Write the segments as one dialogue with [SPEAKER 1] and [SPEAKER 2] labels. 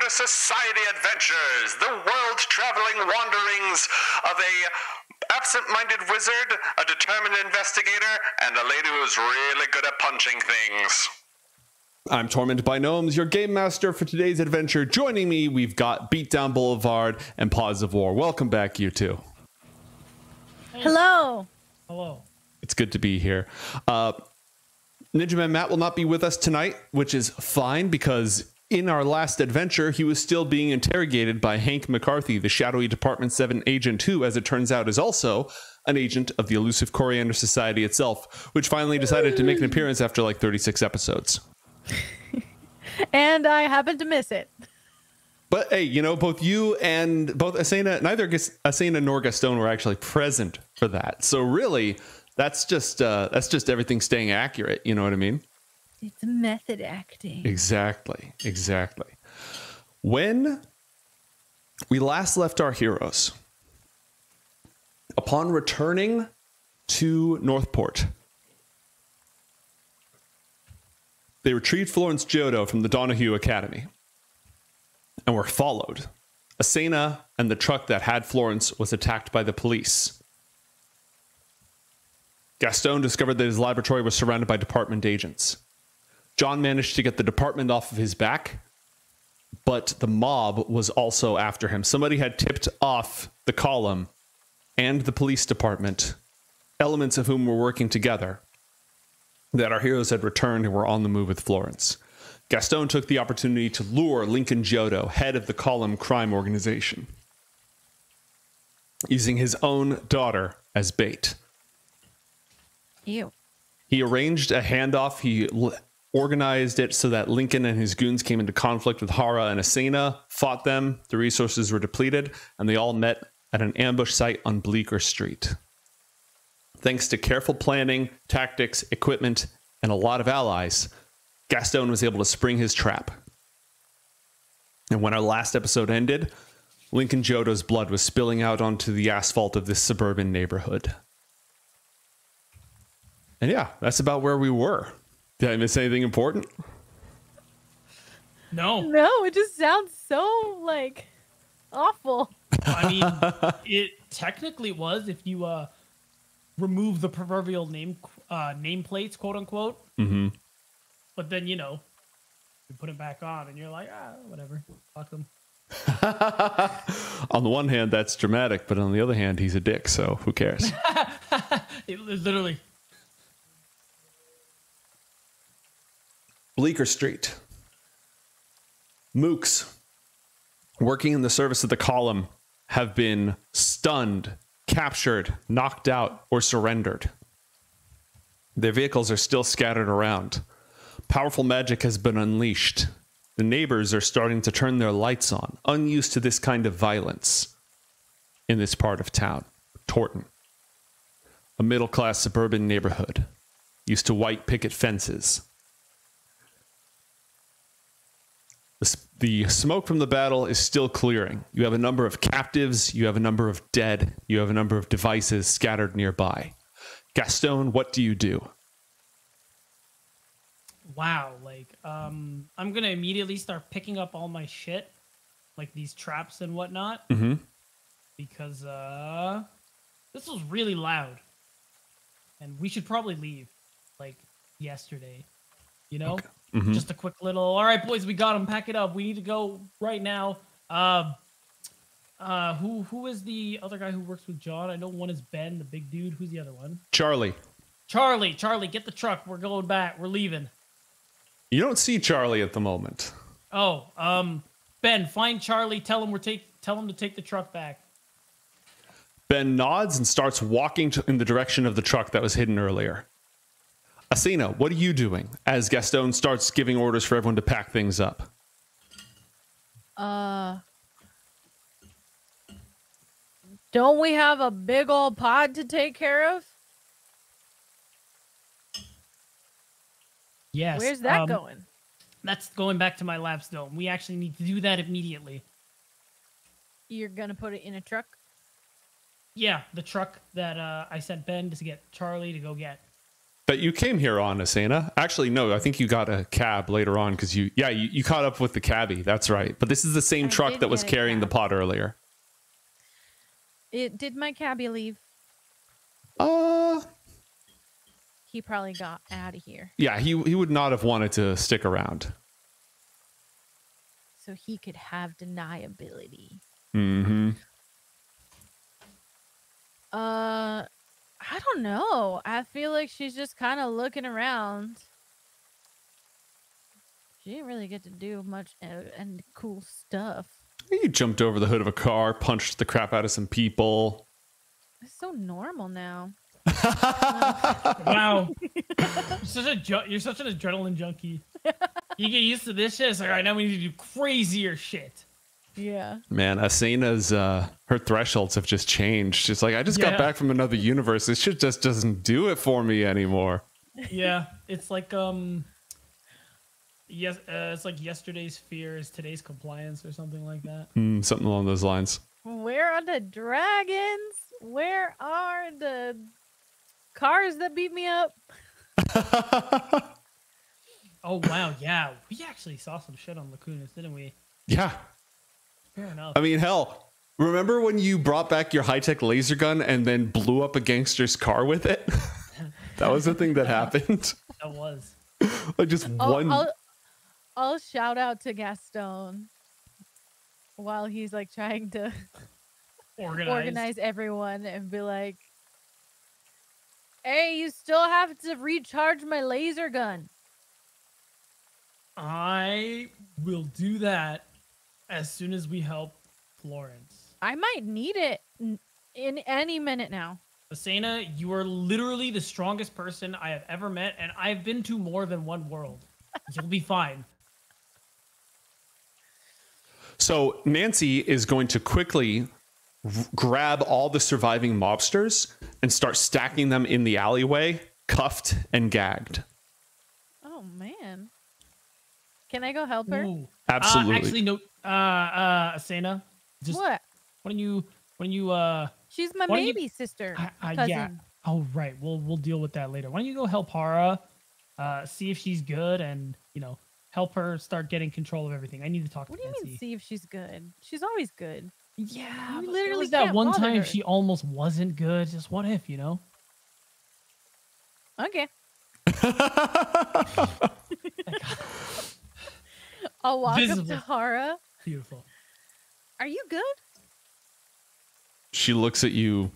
[SPEAKER 1] Coriander Society adventures, the world-traveling wanderings of a absent-minded wizard, a determined investigator, and a lady who's really good at punching things.
[SPEAKER 2] I'm Tormented by Gnomes, your game master for today's adventure. Joining me, we've got Beatdown Boulevard and Paws of War. Welcome back, you two.
[SPEAKER 3] Hello.
[SPEAKER 4] Hello.
[SPEAKER 2] It's good to be here. Ninja Man Matt will not be with us tonight, which is fine because in our last adventure, he was still being interrogated by Hank McCarthy, the shadowy Department 7 agent who, as it turns out, is also an agent of the elusive Coriander Society itself, which finally decided to make an appearance after like 36 episodes.
[SPEAKER 3] And I happened to miss it.
[SPEAKER 2] But hey, you know, both you and both Asena, neither Asena nor Gastone were actually present for that. So really, that's just everything staying accurate. You know what I mean?
[SPEAKER 3] It's method acting.
[SPEAKER 2] Exactly. When we last left our heroes, upon returning to Northport, they retrieved Florence Giotto from the Donahue Academy and were followed. Asena and the truck that had Florence was attacked by the police. Gastone discovered that his laboratory was surrounded by department agents. John managed to get the department off of his back, but the mob was also after him. Somebody had tipped off the column and the police department, elements of whom were working together, that our heroes had returned and were on the move with Florence. Gastone took the opportunity to lure Lincoln Giotto, head of the column crime organization, using his own daughter as bait.
[SPEAKER 3] Ew.
[SPEAKER 2] He arranged a handoff. He organized it so that Lincoln and his goons came into conflict with Hara and Asena, fought them, the resources were depleted, and they all met at an ambush site on Bleeker Street. Thanks to careful planning, tactics, equipment, and a lot of allies, Gastone was able to spring his trap. And when our last episode ended, Lincoln Giotto's blood was spilling out onto the asphalt of this suburban neighborhood. And yeah, that's about where we were. Did I miss anything important?
[SPEAKER 4] No,
[SPEAKER 3] it just sounds so, like, awful.
[SPEAKER 4] I mean, it technically was if you remove the proverbial nameplates, quote unquote.
[SPEAKER 2] Mm-hmm.
[SPEAKER 4] But then, you know, you put it back on and you're like, whatever. Fuck them.
[SPEAKER 2] On the one hand, that's dramatic, but on the other hand, he's a dick, so who cares?
[SPEAKER 4] Literally.
[SPEAKER 2] Bleeker Street. Mooks, working in the service of the column, have been stunned, captured, knocked out, or surrendered. Their vehicles are still scattered around. Powerful magic has been unleashed. The neighbors are starting to turn their lights on, unused to this kind of violence in this part of town. Torton, a middle-class suburban neighborhood, used to white picket fences. The smoke from the battle is still clearing. You have a number of captives, you have a number of dead, you have a number of devices scattered nearby. Gastone, what do you do?
[SPEAKER 4] Wow, like, I'm gonna immediately start picking up all my shit, like these traps and whatnot, because this was really loud, and we should probably leave, like, yesterday, you know? Okay. Just a quick little, all right, boys, we got him, pack it up, we need to go right now. Who is the other guy who works with John? I know one is Ben, the big dude. Who's the other one?
[SPEAKER 2] Charlie,
[SPEAKER 4] get the truck, we're going back, we're leaving.
[SPEAKER 2] You don't see Charlie at the moment.
[SPEAKER 4] Oh, Ben, find Charlie, tell him to take the truck back.
[SPEAKER 2] Ben nods and starts walking in the direction of the truck that was hidden earlier. Asena, what are you doing as Gastone starts giving orders for everyone to pack things up?
[SPEAKER 3] Don't we have a big old pod to take care of?
[SPEAKER 4] Yes.
[SPEAKER 3] Where's that going?
[SPEAKER 4] That's going back to my lab's dome. We actually need to do that immediately.
[SPEAKER 3] You're gonna put it in a truck?
[SPEAKER 4] Yeah, the truck that I sent Ben to get Charlie to go get.
[SPEAKER 2] That you came here on, Asena. Actually, no, I think you got a cab later on because you caught up with the cabbie. That's right. But this is the same truck that was carrying the pot earlier.
[SPEAKER 3] Did my cabbie leave? He probably got out of here.
[SPEAKER 2] Yeah, he would not have wanted to stick around.
[SPEAKER 3] So he could have deniability.
[SPEAKER 2] Mm-hmm.
[SPEAKER 3] I don't know. I feel like she's just kind of looking around. She didn't really get to do much and cool stuff.
[SPEAKER 2] He jumped over the hood of a car, punched the crap out of some people.
[SPEAKER 3] It's so normal now.
[SPEAKER 4] Wow. You're such an adrenaline junkie. You get used to this shit. It's like, all right, now we need to do crazier shit.
[SPEAKER 3] Yeah.
[SPEAKER 2] Man, Asena's her thresholds have just changed. It's like, I just got back from another universe. This shit just doesn't do it for me anymore.
[SPEAKER 4] Yeah, it's like it's like yesterday's fear is today's compliance or something like that.
[SPEAKER 2] Something along those lines.
[SPEAKER 3] Where are the dragons? Where are the cars that beat me up?
[SPEAKER 4] Oh wow, yeah, we actually saw some shit on Lacunas, didn't we?
[SPEAKER 2] Yeah.
[SPEAKER 4] Fair enough.
[SPEAKER 2] I mean, hell, remember when you brought back your high-tech laser gun and then blew up a gangster's car with it? That was the thing that happened.
[SPEAKER 4] That was.
[SPEAKER 2] Like just one.
[SPEAKER 3] I'll shout out to Gastone while he's like trying to organize everyone and be like, hey, you still have to recharge my laser gun.
[SPEAKER 4] I will do that as soon as we help Florence.
[SPEAKER 3] I might need it in any minute now.
[SPEAKER 4] Asena, you are literally the strongest person I have ever met, and I've been to more than one world. You'll be fine.
[SPEAKER 2] So Nancy is going to quickly grab all the surviving mobsters and start stacking them in the alleyway, cuffed and gagged.
[SPEAKER 3] Oh, man. Can I go help her?
[SPEAKER 4] Ooh.
[SPEAKER 2] Absolutely.
[SPEAKER 4] Actually, no. Asena, just
[SPEAKER 3] What?
[SPEAKER 4] Why don't you?
[SPEAKER 3] She's my baby sister. Cousin.
[SPEAKER 4] Yeah. Oh, right. We'll deal with that later. Why don't you go help Hara, see if she's good, and help her start getting control of everything. I need to talk to Nancy.
[SPEAKER 3] What do you mean? See if she's good? She's always good.
[SPEAKER 4] Yeah,
[SPEAKER 3] you
[SPEAKER 4] but
[SPEAKER 3] literally
[SPEAKER 4] there was that
[SPEAKER 3] can't
[SPEAKER 4] one
[SPEAKER 3] bother
[SPEAKER 4] time
[SPEAKER 3] her.
[SPEAKER 4] she almost wasn't good. Just what if,
[SPEAKER 3] Okay. I'll walk up to Hara.
[SPEAKER 4] Beautiful.
[SPEAKER 3] Are you good?
[SPEAKER 2] She looks at you,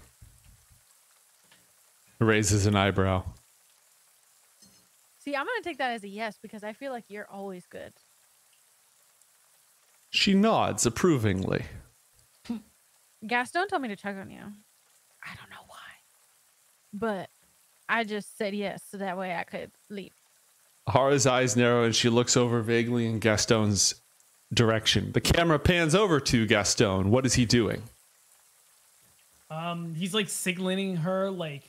[SPEAKER 2] raises an eyebrow.
[SPEAKER 3] See, I'm going to take that as a yes because I feel like you're always good.
[SPEAKER 2] She nods approvingly.
[SPEAKER 3] Gastone told me to check on you. I don't know why. But I just said yes so that way I could leave.
[SPEAKER 2] Hara's eyes narrow and she looks over vaguely in Gastone's direction. The camera pans over to Gastone. What is he doing?
[SPEAKER 4] He's like signaling her like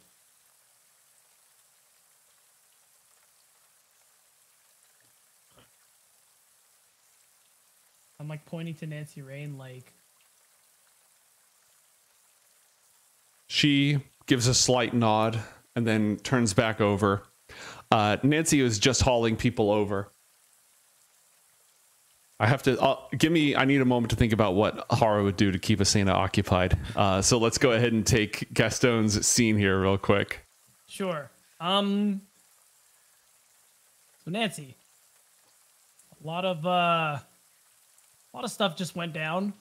[SPEAKER 4] I'm like pointing to Nancy Rain like
[SPEAKER 2] She gives a slight nod and then turns back over. Nancy is just hauling people over. I need a moment to think about what Hara would do to keep Asena occupied. So let's go ahead and take Gastone's scene here real quick.
[SPEAKER 4] Sure. So Nancy, a lot of stuff just went down.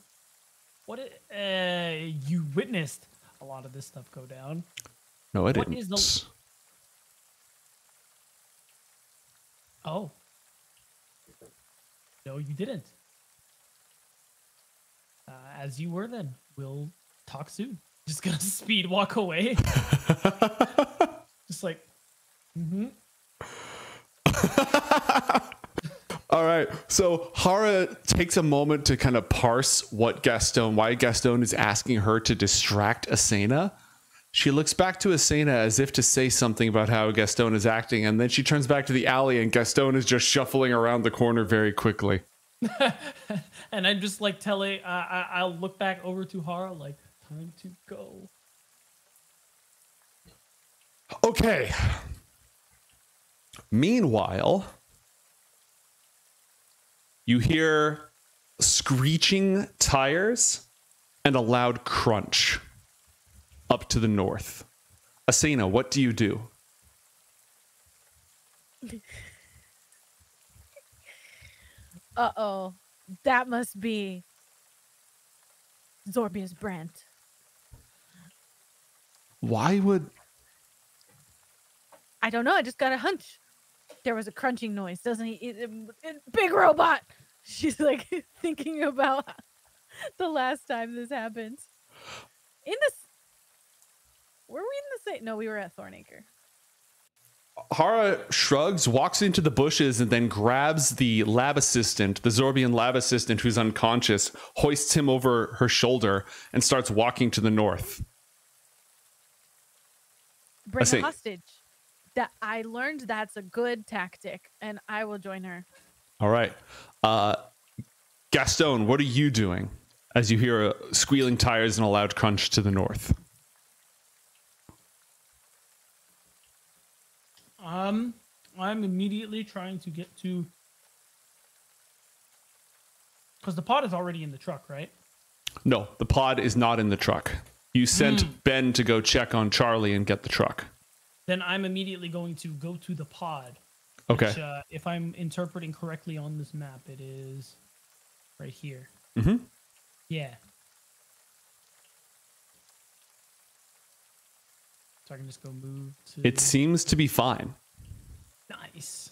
[SPEAKER 4] You witnessed a lot of this stuff go down.
[SPEAKER 2] No, I didn't.
[SPEAKER 4] Oh. No, you didn't. As you were then. We'll talk soon. Just gonna speed walk away. Just like,
[SPEAKER 2] All right. So Hara takes a moment to kind of parse why Gastone is asking her to distract Asena. She looks back to Asena as if to say something about how Gastone is acting, and then she turns back to the alley, and Gastone is just shuffling around the corner very quickly.
[SPEAKER 4] and I'm just like telling, I'll look back over to Hara like, time to go.
[SPEAKER 2] Okay. Meanwhile, you hear screeching tires and a loud crunch up to the north. Asena, what do you do?
[SPEAKER 3] Uh-oh. That must be Zorbia's Brent.
[SPEAKER 2] Why would...
[SPEAKER 3] I don't know. I just got a hunch. There was a crunching noise, doesn't he? Big robot. She's like thinking about the last time this happened. Were we in the same? No, we were at Thornacre.
[SPEAKER 2] Hara shrugs, walks into the bushes, and then grabs the lab assistant, the Zorbian lab assistant who's unconscious, hoists him over her shoulder, and starts walking to the north.
[SPEAKER 3] Bring a hostage. That I learned that's a good tactic, and I will join her.
[SPEAKER 2] All right. Gastone, what are you doing as you hear squealing tires and a loud crunch to the north?
[SPEAKER 4] I'm immediately trying to get to... Because the pod is already in the truck, right?
[SPEAKER 2] No, the pod is not in the truck. You sent Ben to go check on Charlie and get the truck.
[SPEAKER 4] Then I'm immediately going to go to the pod.
[SPEAKER 2] Okay.
[SPEAKER 4] Which, if I'm interpreting correctly on this map, it is right here.
[SPEAKER 2] Mm-hmm.
[SPEAKER 4] Yeah. So I can just go move to...
[SPEAKER 2] It seems to be fine.
[SPEAKER 4] Nice.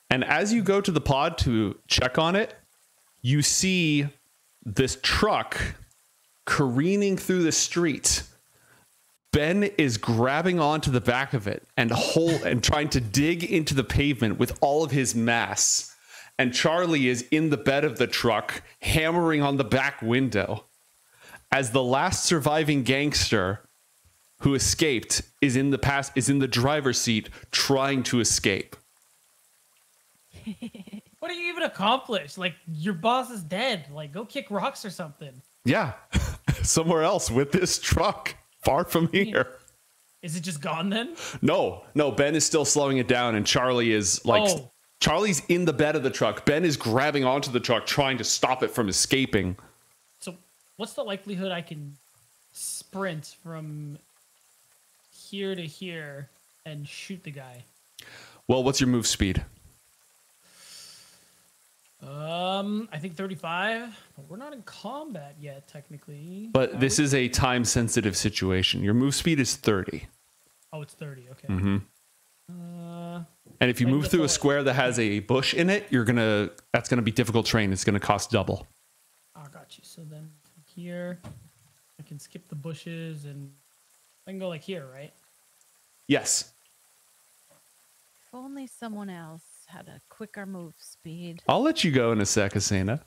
[SPEAKER 2] And as you go to the pod to check on it, you see this truck careening through the street. Ben is grabbing onto the back of it and trying to dig into the pavement with all of his mass. And Charlie is in the bed of the truck, hammering on the back window. As the last surviving gangster who escaped is in the driver's seat trying to escape.
[SPEAKER 4] What do you even accomplish? Like, your boss is dead. Like, go kick rocks or something.
[SPEAKER 2] Yeah, somewhere else with this truck, far from here.
[SPEAKER 4] Is it just gone then?
[SPEAKER 2] No, Ben is still slowing it down, and Charlie is like...
[SPEAKER 4] Oh.
[SPEAKER 2] Charlie's in the bed of the truck. Ben is grabbing onto the truck, trying to stop it from escaping.
[SPEAKER 4] So, what's the likelihood I can sprint from here to here and shoot the guy?
[SPEAKER 2] Well, what's your move speed?
[SPEAKER 4] I think 35. But we're not in combat yet, technically.
[SPEAKER 2] But this is a time-sensitive situation. Your move speed is 30.
[SPEAKER 4] Oh, it's 30. Okay.
[SPEAKER 2] Mm-hmm. And if you move through a square that has a bush in it, that's gonna be difficult terrain. It's gonna cost double.
[SPEAKER 4] I got you. So then from here, I can skip the bushes and I can go like here, right?
[SPEAKER 2] Yes.
[SPEAKER 3] If only someone else had a quicker move speed.
[SPEAKER 2] I'll let you go in a sec, Asena.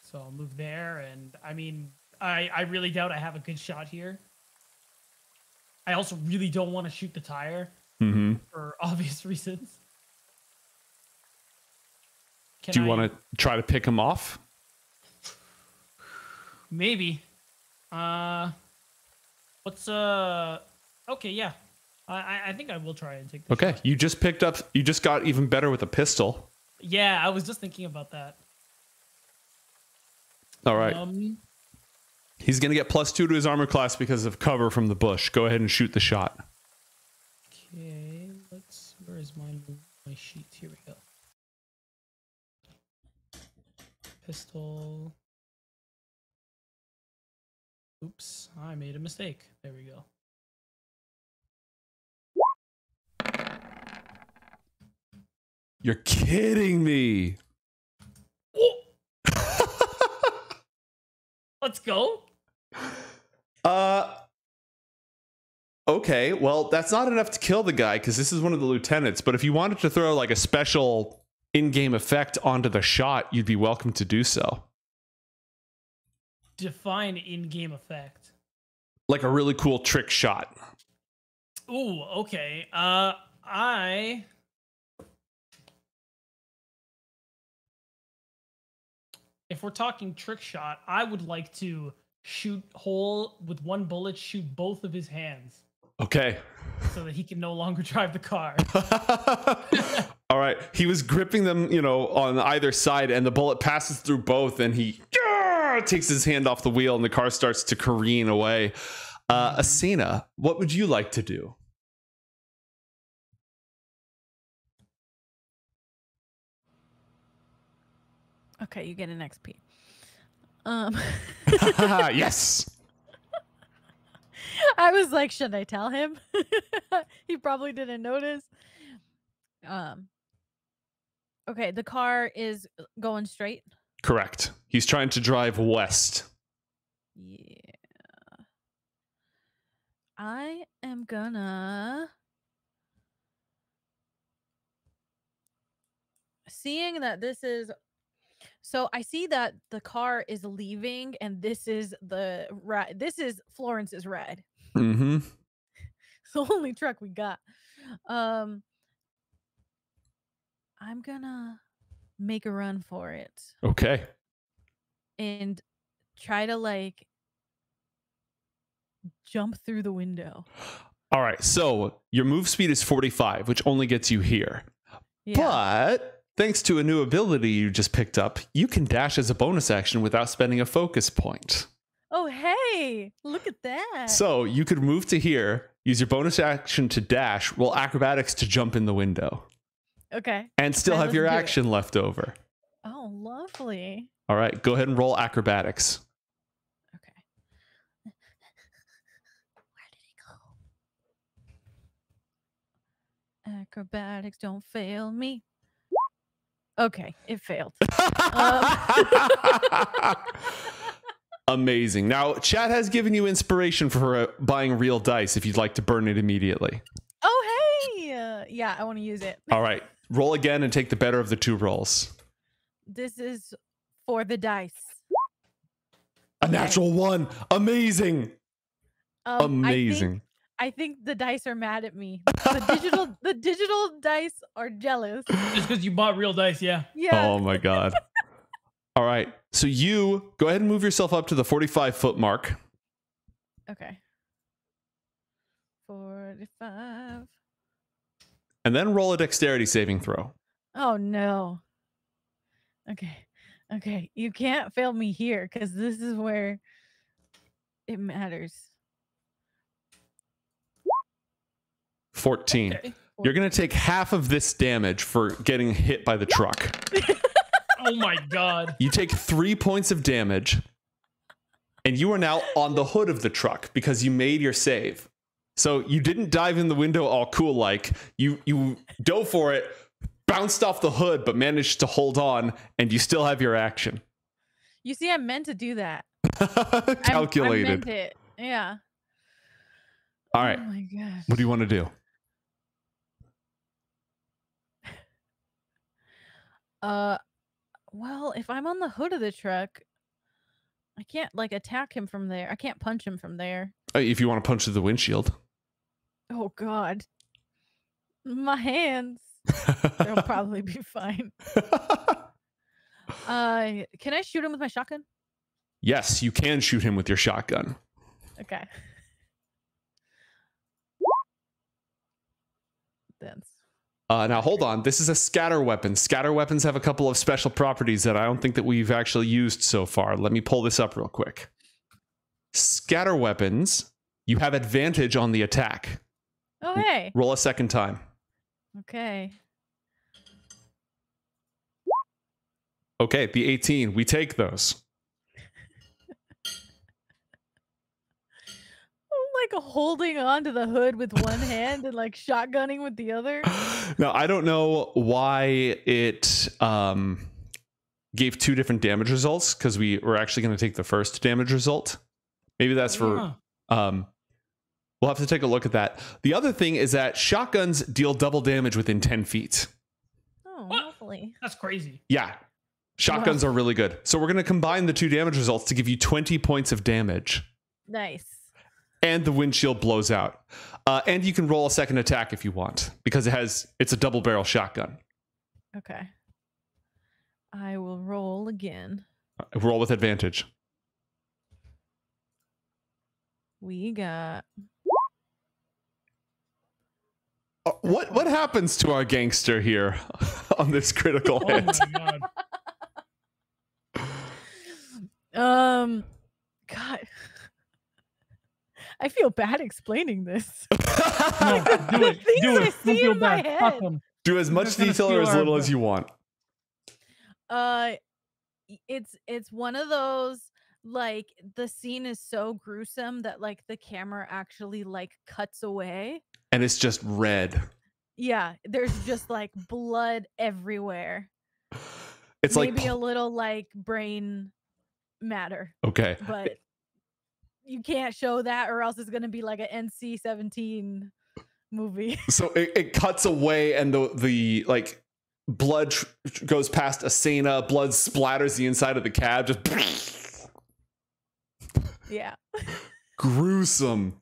[SPEAKER 4] So I'll move there, and I mean, I really doubt I have a good shot here. I also really don't want to shoot the tire for obvious reasons.
[SPEAKER 2] Do you want to try to pick him off?
[SPEAKER 4] Maybe. Okay, yeah. I think I will try and take this.
[SPEAKER 2] Okay,
[SPEAKER 4] shot.
[SPEAKER 2] you just got even better with a pistol.
[SPEAKER 4] Yeah, I was just thinking about that.
[SPEAKER 2] All right. He's going to get +2 to his armor class because of cover from the bush. Go ahead and shoot the shot.
[SPEAKER 4] Okay, where is my sheet? Here we go. Pistol. Oops, I made a mistake. There we go.
[SPEAKER 2] You're kidding me.
[SPEAKER 4] Let's go.
[SPEAKER 2] Okay, well, that's not enough to kill the guy because this is one of the lieutenants. But if you wanted to throw like a special in-game effect onto the shot, you'd be welcome to do so.
[SPEAKER 4] Define in-game effect.
[SPEAKER 2] Like a really cool trick shot.
[SPEAKER 4] Ooh, okay. If we're talking trick shot, I would like to shoot hole with one bullet, shoot both of his hands
[SPEAKER 2] Okay.
[SPEAKER 4] so that he can no longer drive the car.
[SPEAKER 2] All right. He was gripping them, you know, on either side, and the bullet passes through both, and he takes his hand off the wheel, and the car starts to careen away. Asena, what would you like to do?
[SPEAKER 3] Okay, you get an XP.
[SPEAKER 2] Yes.
[SPEAKER 3] I was like, should I tell him? He probably didn't notice. Okay, the car is going straight.
[SPEAKER 2] Correct. He's trying to drive west.
[SPEAKER 3] Yeah. I am gonna... Seeing that this is... So I see that the car is leaving, and this is the this is Florence's ride.
[SPEAKER 2] Mm-hmm.
[SPEAKER 3] It's the only truck we got. I'm gonna make a run for it
[SPEAKER 2] Okay.
[SPEAKER 3] and try to like jump through the window.
[SPEAKER 2] All right. So your move speed is 45, which only gets you here.
[SPEAKER 3] Yeah.
[SPEAKER 2] But thanks to a new ability you just picked up, you can dash as a bonus action without spending a focus point.
[SPEAKER 3] Oh, hey, look at that.
[SPEAKER 2] So you could move to here, use your bonus action to dash, roll acrobatics to jump in the window,
[SPEAKER 3] Okay.
[SPEAKER 2] and still
[SPEAKER 3] Okay,
[SPEAKER 2] have your
[SPEAKER 3] let's do it.
[SPEAKER 2] action left over.
[SPEAKER 3] Oh, lovely.
[SPEAKER 2] All right. Go ahead and roll acrobatics.
[SPEAKER 3] Okay. Where did he go? Acrobatics, don't fail me. Okay, it failed.
[SPEAKER 2] Amazing. Now, chat has given you inspiration for buying real dice if you'd like to burn it immediately.
[SPEAKER 3] Oh, hey. Yeah, I want to use it.
[SPEAKER 2] All right. Roll again and take the better of the two rolls.
[SPEAKER 3] This is for the dice.
[SPEAKER 2] A natural one. Amazing. Amazing.
[SPEAKER 3] I think the dice are mad at me. The digital dice are jealous.
[SPEAKER 4] Just because you bought real dice, yeah.
[SPEAKER 3] Yeah.
[SPEAKER 2] Oh my God. All right. So you go ahead and move yourself up to the 45-foot mark.
[SPEAKER 3] Okay. 45.
[SPEAKER 2] And then roll a dexterity saving throw.
[SPEAKER 3] Oh no. Okay. Okay. You can't fail me here because this is where it matters.
[SPEAKER 2] 14.
[SPEAKER 3] Okay.
[SPEAKER 2] You're going to take half of this damage for getting hit by the truck.
[SPEAKER 4] Oh my God.
[SPEAKER 2] You take 3 points of damage, and you are now on the hood of the truck because you made your save. So you didn't dive in the window all cool like. You dove for it, bounced off the hood, but managed to hold on, and you still have your action.
[SPEAKER 3] You see, I meant to do that.
[SPEAKER 2] Calculated.
[SPEAKER 3] I meant it. Yeah.
[SPEAKER 2] All right.
[SPEAKER 3] Oh my gosh.
[SPEAKER 2] What do you want to do?
[SPEAKER 3] Well, if I'm on the hood of the truck, I can't like attack him from there. I can't punch him from there.
[SPEAKER 2] If you want to punch through the windshield.
[SPEAKER 3] Oh God. My hands. They'll probably be fine. Can I shoot him with my shotgun?
[SPEAKER 2] Yes, you can shoot him with your shotgun.
[SPEAKER 3] Okay. That's
[SPEAKER 2] Now, hold on. This is a scatter weapon. Scatter weapons have a couple of special properties that I don't think that we've actually used so far. Let me pull this up real quick. Scatter weapons, you have advantage on the attack.
[SPEAKER 3] Oh hey.
[SPEAKER 2] Roll a second time.
[SPEAKER 3] Okay.
[SPEAKER 2] Okay, the 18. We take those.
[SPEAKER 3] I'm like holding on to the hood with one hand and like shotgunning with the other.
[SPEAKER 2] Now, I don't know why it gave two different damage results because we were actually going to take the first damage result. Maybe that's for... We'll have to take a look at that. The other thing is that shotguns deal double damage within 10 feet.
[SPEAKER 3] Oh,
[SPEAKER 4] What?
[SPEAKER 3] lovely.
[SPEAKER 4] That's crazy.
[SPEAKER 2] Yeah. Shotguns are really good. So we're going to combine the two damage results to give you 20 points of damage.
[SPEAKER 3] Nice.
[SPEAKER 2] And the windshield blows out. And you can roll a second attack if you want, because it's a double barrel shotgun.
[SPEAKER 3] Okay. I will roll again.
[SPEAKER 2] Roll with advantage.
[SPEAKER 3] We got
[SPEAKER 2] What happens to our gangster here on this critical
[SPEAKER 4] Oh
[SPEAKER 2] hit?
[SPEAKER 4] my
[SPEAKER 3] God.
[SPEAKER 4] god.
[SPEAKER 3] I feel bad explaining this.
[SPEAKER 4] No, do it.
[SPEAKER 3] things
[SPEAKER 4] Do
[SPEAKER 3] I
[SPEAKER 4] it. Don't
[SPEAKER 3] see
[SPEAKER 4] feel
[SPEAKER 3] in my
[SPEAKER 4] bad. Fuck
[SPEAKER 3] head.
[SPEAKER 4] them.
[SPEAKER 2] Do as much
[SPEAKER 4] They're gonna
[SPEAKER 2] detail or
[SPEAKER 4] steal
[SPEAKER 2] as
[SPEAKER 4] our
[SPEAKER 2] little as
[SPEAKER 4] breath.
[SPEAKER 2] you want.
[SPEAKER 3] It's one of those, like, the scene is so gruesome that like the camera actually like cuts away.
[SPEAKER 2] And it's just red.
[SPEAKER 3] Yeah, there's just like blood everywhere.
[SPEAKER 2] It's
[SPEAKER 3] Maybe
[SPEAKER 2] like
[SPEAKER 3] a little like brain matter,
[SPEAKER 2] okay.
[SPEAKER 3] but you can't show that or else it's gonna be like an NC-17 movie.
[SPEAKER 2] So it cuts away and the like blood goes past Asena, blood splatters the inside of the cab, just
[SPEAKER 3] Yeah.
[SPEAKER 2] gruesome.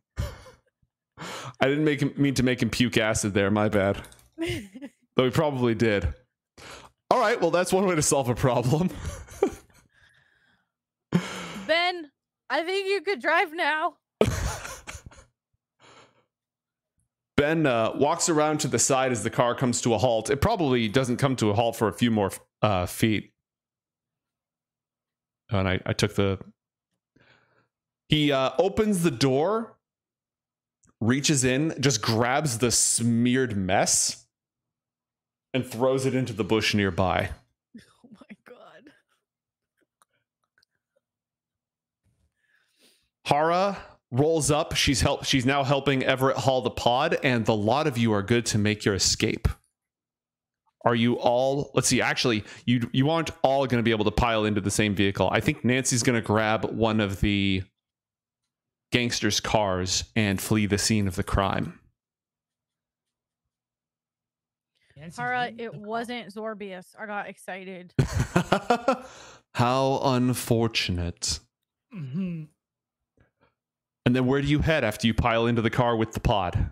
[SPEAKER 2] I didn't mean to make him puke acid there, my bad. Though he probably did. All right, well that's one way to solve a problem.
[SPEAKER 3] Ben, I think you could drive now.
[SPEAKER 2] Ben walks around to the side as the car comes to a halt. It probably doesn't come to a halt for a few more feet. And I took the... He opens the door, reaches in, just grabs the smeared mess, and throws it into the bush nearby.
[SPEAKER 3] Oh my god.
[SPEAKER 2] Hara rolls up. She's now helping Everett haul the pod, and the lot of you are good to make your escape. Are you all... Let's see, actually, you aren't all going to be able to pile into the same vehicle. I think Nancy's going to grab one of the gangsters' cars and flee the scene of the crime.
[SPEAKER 3] Hara, it wasn't Zorbius. I got excited.
[SPEAKER 2] How unfortunate.
[SPEAKER 4] Mm-hmm.
[SPEAKER 2] And then where do you head after you pile into the car with the pod?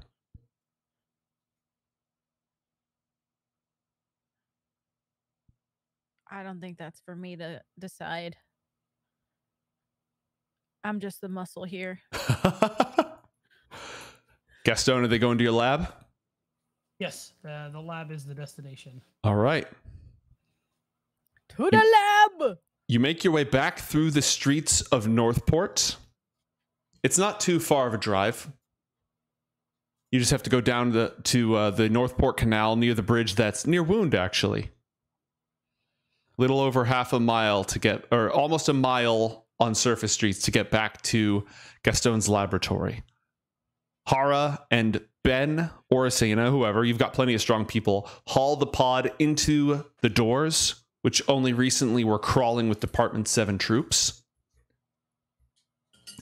[SPEAKER 3] I don't think that's for me to decide. I'm just the muscle here.
[SPEAKER 2] Gastone, are they going to your lab?
[SPEAKER 4] Yes, the lab is the destination.
[SPEAKER 2] All right.
[SPEAKER 3] To the lab!
[SPEAKER 2] You make your way back through the streets of Northport. It's not too far of a drive. You just have to go down to the Northport Canal near the bridge that's near Wound, actually. Little over half a mile to get, or almost a mile on surface streets to get back to Gastone's laboratory. Hara and Ben or Asena, whoever, you've got plenty of strong people, haul the pod into the doors, which only recently were crawling with Department 7 troops,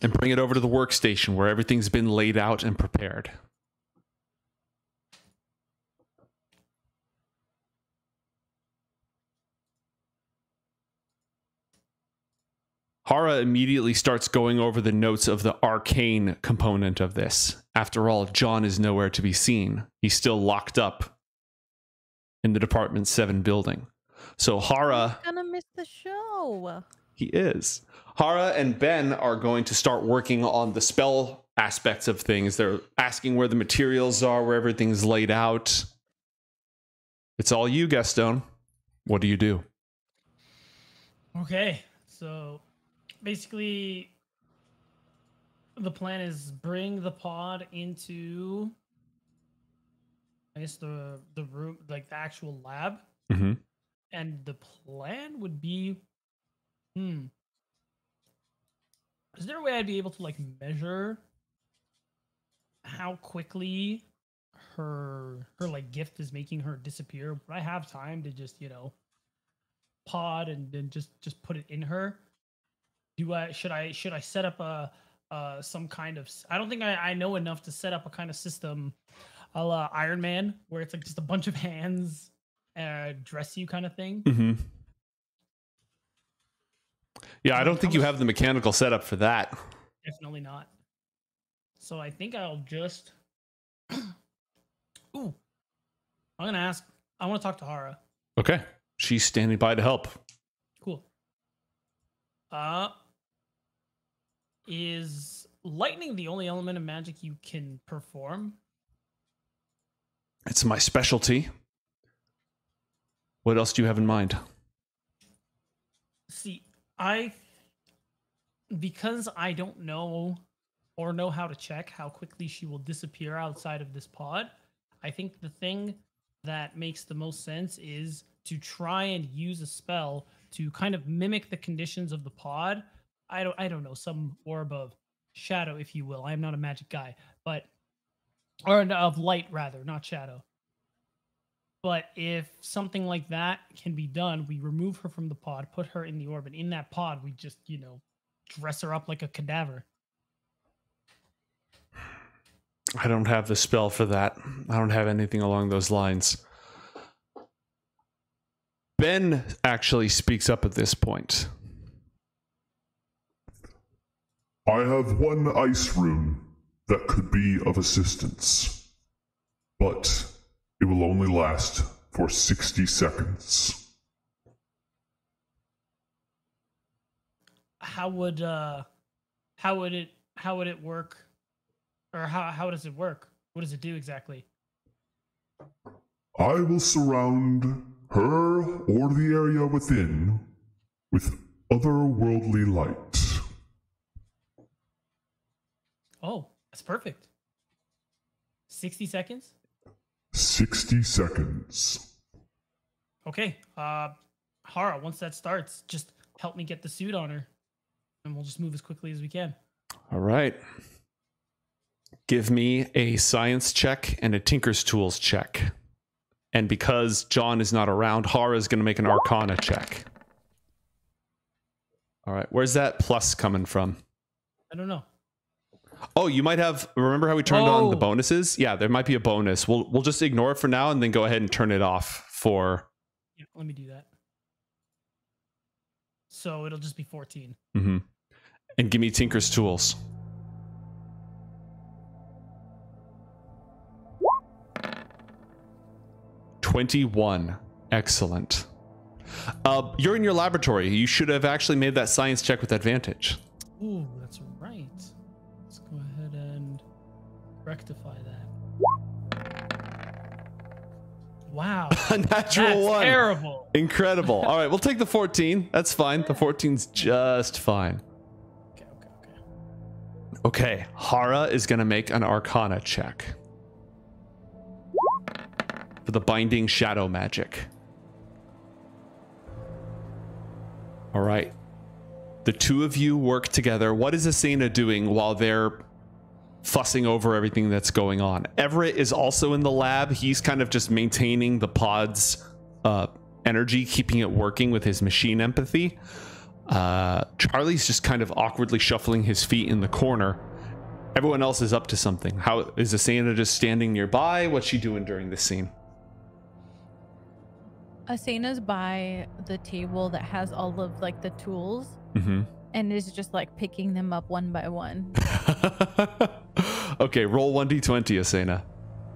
[SPEAKER 2] and bring it over to the workstation where everything's been laid out and prepared. Hara immediately starts going over the notes of the arcane component of this. After all, John is nowhere to be seen. He's still locked up in the Department 7 building. So Hara...
[SPEAKER 3] I'm gonna miss the show.
[SPEAKER 2] He is. Hara and Ben are going to start working on the spell aspects of things. They're asking where the materials are, where everything's laid out. It's all you, Gastone. What do you do?
[SPEAKER 4] Okay, so basically the plan is bring the pod into, I guess, the room, like the actual lab.
[SPEAKER 2] Mm-hmm.
[SPEAKER 4] And the plan would be, is there a way I'd be able to like measure how quickly her like gift is making her disappear? Would I have time to just, pod and then just put it in her? Should I set up a some kind of, I don't think I know enough to set up a kind of system a la Iron Man where it's like just a bunch of hands dress you kind of thing.
[SPEAKER 2] Mm-hmm. Yeah, I don't think you have the mechanical setup for that.
[SPEAKER 4] Definitely not. So I think I'll just ooh, I'm gonna ask, I want to talk to Hara.
[SPEAKER 2] Okay. She's standing by to help.
[SPEAKER 4] Cool. Is lightning the only element of magic you can perform?
[SPEAKER 2] It's my specialty. What else do you have in mind?
[SPEAKER 4] See, because I don't know or know how to check how quickly she will disappear outside of this pod, I think the thing that makes the most sense is to try and use a spell to kind of mimic the conditions of the pod. I don't know, some orb of shadow, if you will. I am not a magic guy, or of light rather, not shadow. But if something like that can be done, we remove her from the pod, put her in the orb, and in that pod, we just, dress her up like a cadaver.
[SPEAKER 2] I don't have the spell for that. I don't have anything along those lines. Ben actually speaks up at this point.
[SPEAKER 5] I have one ice rune that could be of assistance, but it will only last for 60 seconds.
[SPEAKER 4] How would it work? Or how does it work? What does it do exactly?
[SPEAKER 5] I will surround her or the area within with otherworldly light.
[SPEAKER 4] Oh, that's perfect. 60 seconds?
[SPEAKER 5] 60 seconds.
[SPEAKER 4] Okay. Hara, once that starts, just help me get the suit on her. And we'll just move as quickly as we can.
[SPEAKER 2] All right. Give me a science check and a Tinker's Tools check. And because John is not around, Hara is going to make an Arcana check. All right. Where's that plus coming from?
[SPEAKER 4] I don't know.
[SPEAKER 2] Oh, you might have. Remember how we turned on the bonuses? Yeah, there might be a bonus. We'll just ignore it for now and then go ahead and turn it off for.
[SPEAKER 4] Yeah, let me do that. So it'll just be 14.
[SPEAKER 2] Mm-hmm. And give me Tinker's Tools. 21. Excellent. You're in your laboratory. You should have actually made that science check with advantage.
[SPEAKER 4] Ooh, that's right. Let's go ahead and rectify that. Wow.
[SPEAKER 2] A natural
[SPEAKER 4] that's
[SPEAKER 2] one.
[SPEAKER 4] Terrible.
[SPEAKER 2] Incredible. All right, we'll take the 14. That's fine. The 14's just fine. Okay, Hara is going to make an Arcana check for the Binding Shadow Magic. All right. The two of you work together. What is Asena doing while they're fussing over everything that's going on? Everett is also in the lab. He's kind of just maintaining the pod's energy, keeping it working with his machine empathy. Charlie's just kind of awkwardly shuffling his feet in the corner. Everyone else is up to something. How is Asena just standing nearby? What's she doing during this scene?
[SPEAKER 3] Asena's by the table that has all of like the tools, and is just like picking them up one by one.
[SPEAKER 2] Okay, roll 1d20, Asena.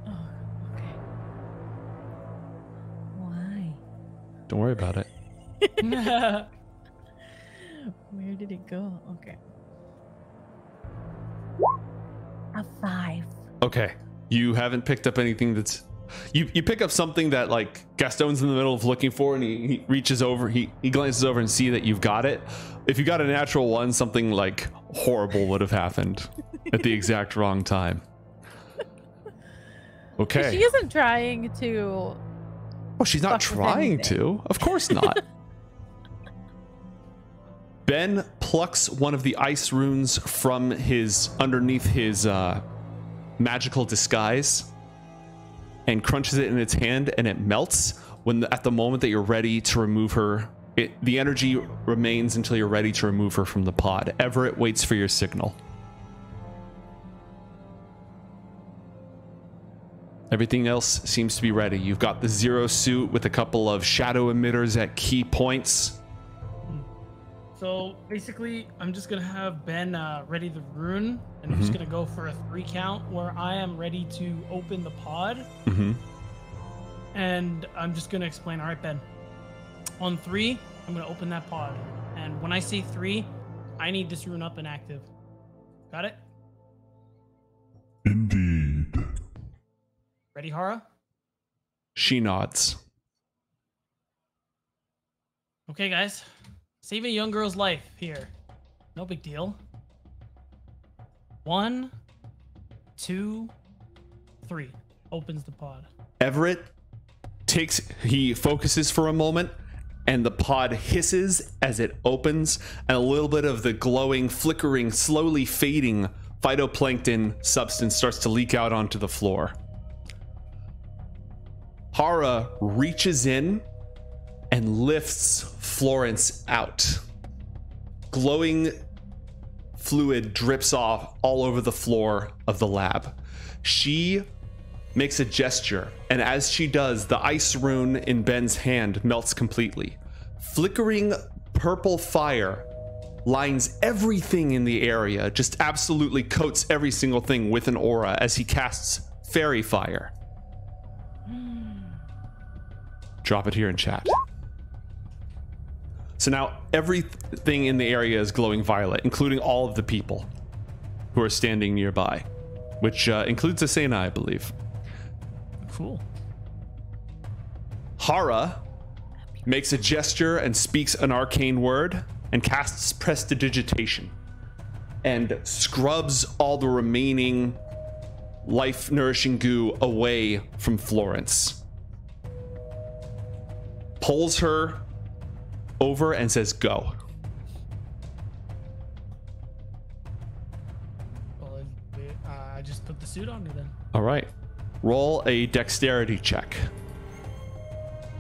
[SPEAKER 3] Oh, okay. Why?
[SPEAKER 2] Don't worry about it.
[SPEAKER 3] Where did it go? Okay. A 5.
[SPEAKER 2] Okay, you haven't picked up anything that's... You pick up something that like Gastone's in the middle of looking for, and he reaches over, he glances over and see that you've got it. If you got a natural one, something like horrible would have happened at the exact wrong time. Okay.
[SPEAKER 3] She isn't trying to...
[SPEAKER 2] Oh, she's not trying to. Of course not. Ben plucks one of the ice runes from underneath his magical disguise and crunches it in its hand, and it melts at the moment that you're ready to remove her. The energy remains until you're ready to remove her from the pod. Everett waits for your signal. Everything else seems to be ready. You've got the Zero suit with a couple of shadow emitters at key points.
[SPEAKER 4] So basically, I'm just going to have Ben ready the rune, and I'm just going to go for a 3 count where I am ready to open the pod. And I'm just going to explain, all right, Ben, on 3, I'm going to open that pod. And when I say 3, I need this rune up and active. Got it? Ready, Hara?
[SPEAKER 2] She nods.
[SPEAKER 4] Okay, guys. Save a young girl's life here. No big deal. 1, 2, 3. Opens the pod.
[SPEAKER 2] Everett he focuses for a moment, and the pod hisses as it opens, and a little bit of the glowing, flickering, slowly fading phytoplankton substance starts to leak out onto the floor. Hara reaches in and lifts Florence out. Glowing fluid drips off all over the floor of the lab. She makes a gesture, and as she does, the ice rune in Ben's hand melts completely. Flickering purple fire lines everything in the area, just absolutely coats every single thing with an aura as he casts fairy fire. Drop it here in chat. So now everything in the area is glowing violet, including all of the people who are standing nearby, which includes Asena, I believe.
[SPEAKER 4] Cool.
[SPEAKER 2] Hara makes a gesture and speaks an arcane word and casts prestidigitation and scrubs all the remaining life-nourishing goo away from Florence. Pulls her over and says, go.
[SPEAKER 4] Well, I just put the suit on me then.
[SPEAKER 2] All right. Roll a dexterity check.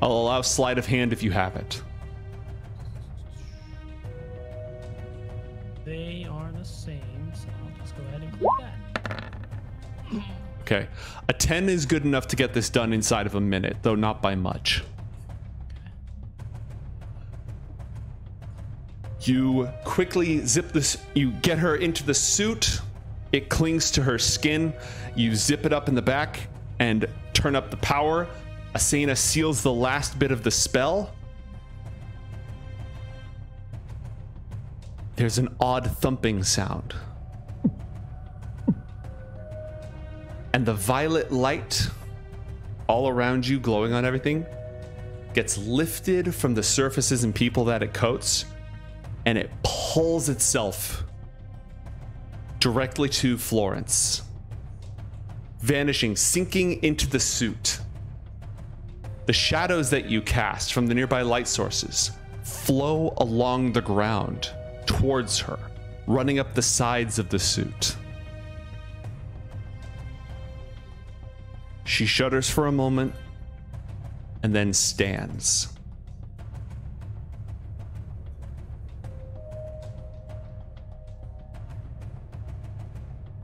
[SPEAKER 2] I'll allow sleight of hand if you have it.
[SPEAKER 4] They are the same, so I'll just go ahead and click that.
[SPEAKER 2] Okay. A 10 is good enough to get this done inside of a minute, though not by much. You quickly zip this, you get her into the suit. It clings to her skin. You zip it up in the back and turn up the power. Asena seals the last bit of the spell. There's an odd thumping sound. And the violet light all around you, glowing on everything, gets lifted from the surfaces and people that it coats, and it pulls itself directly to Florence, vanishing, sinking into the suit. The shadows that you cast from the nearby light sources flow along the ground towards her, running up the sides of the suit. She shudders for a moment and then stands.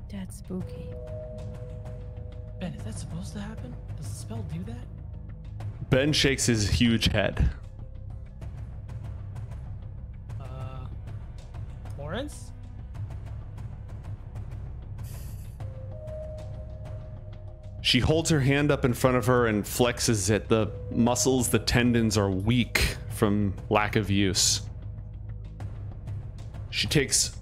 [SPEAKER 3] That's spooky.
[SPEAKER 4] Ben, is that supposed to happen? Does the spell do that?
[SPEAKER 2] Ben shakes his huge head.
[SPEAKER 4] Florence?
[SPEAKER 2] She holds her hand up in front of her and flexes it. The muscles, the tendons are weak from lack of use. She takes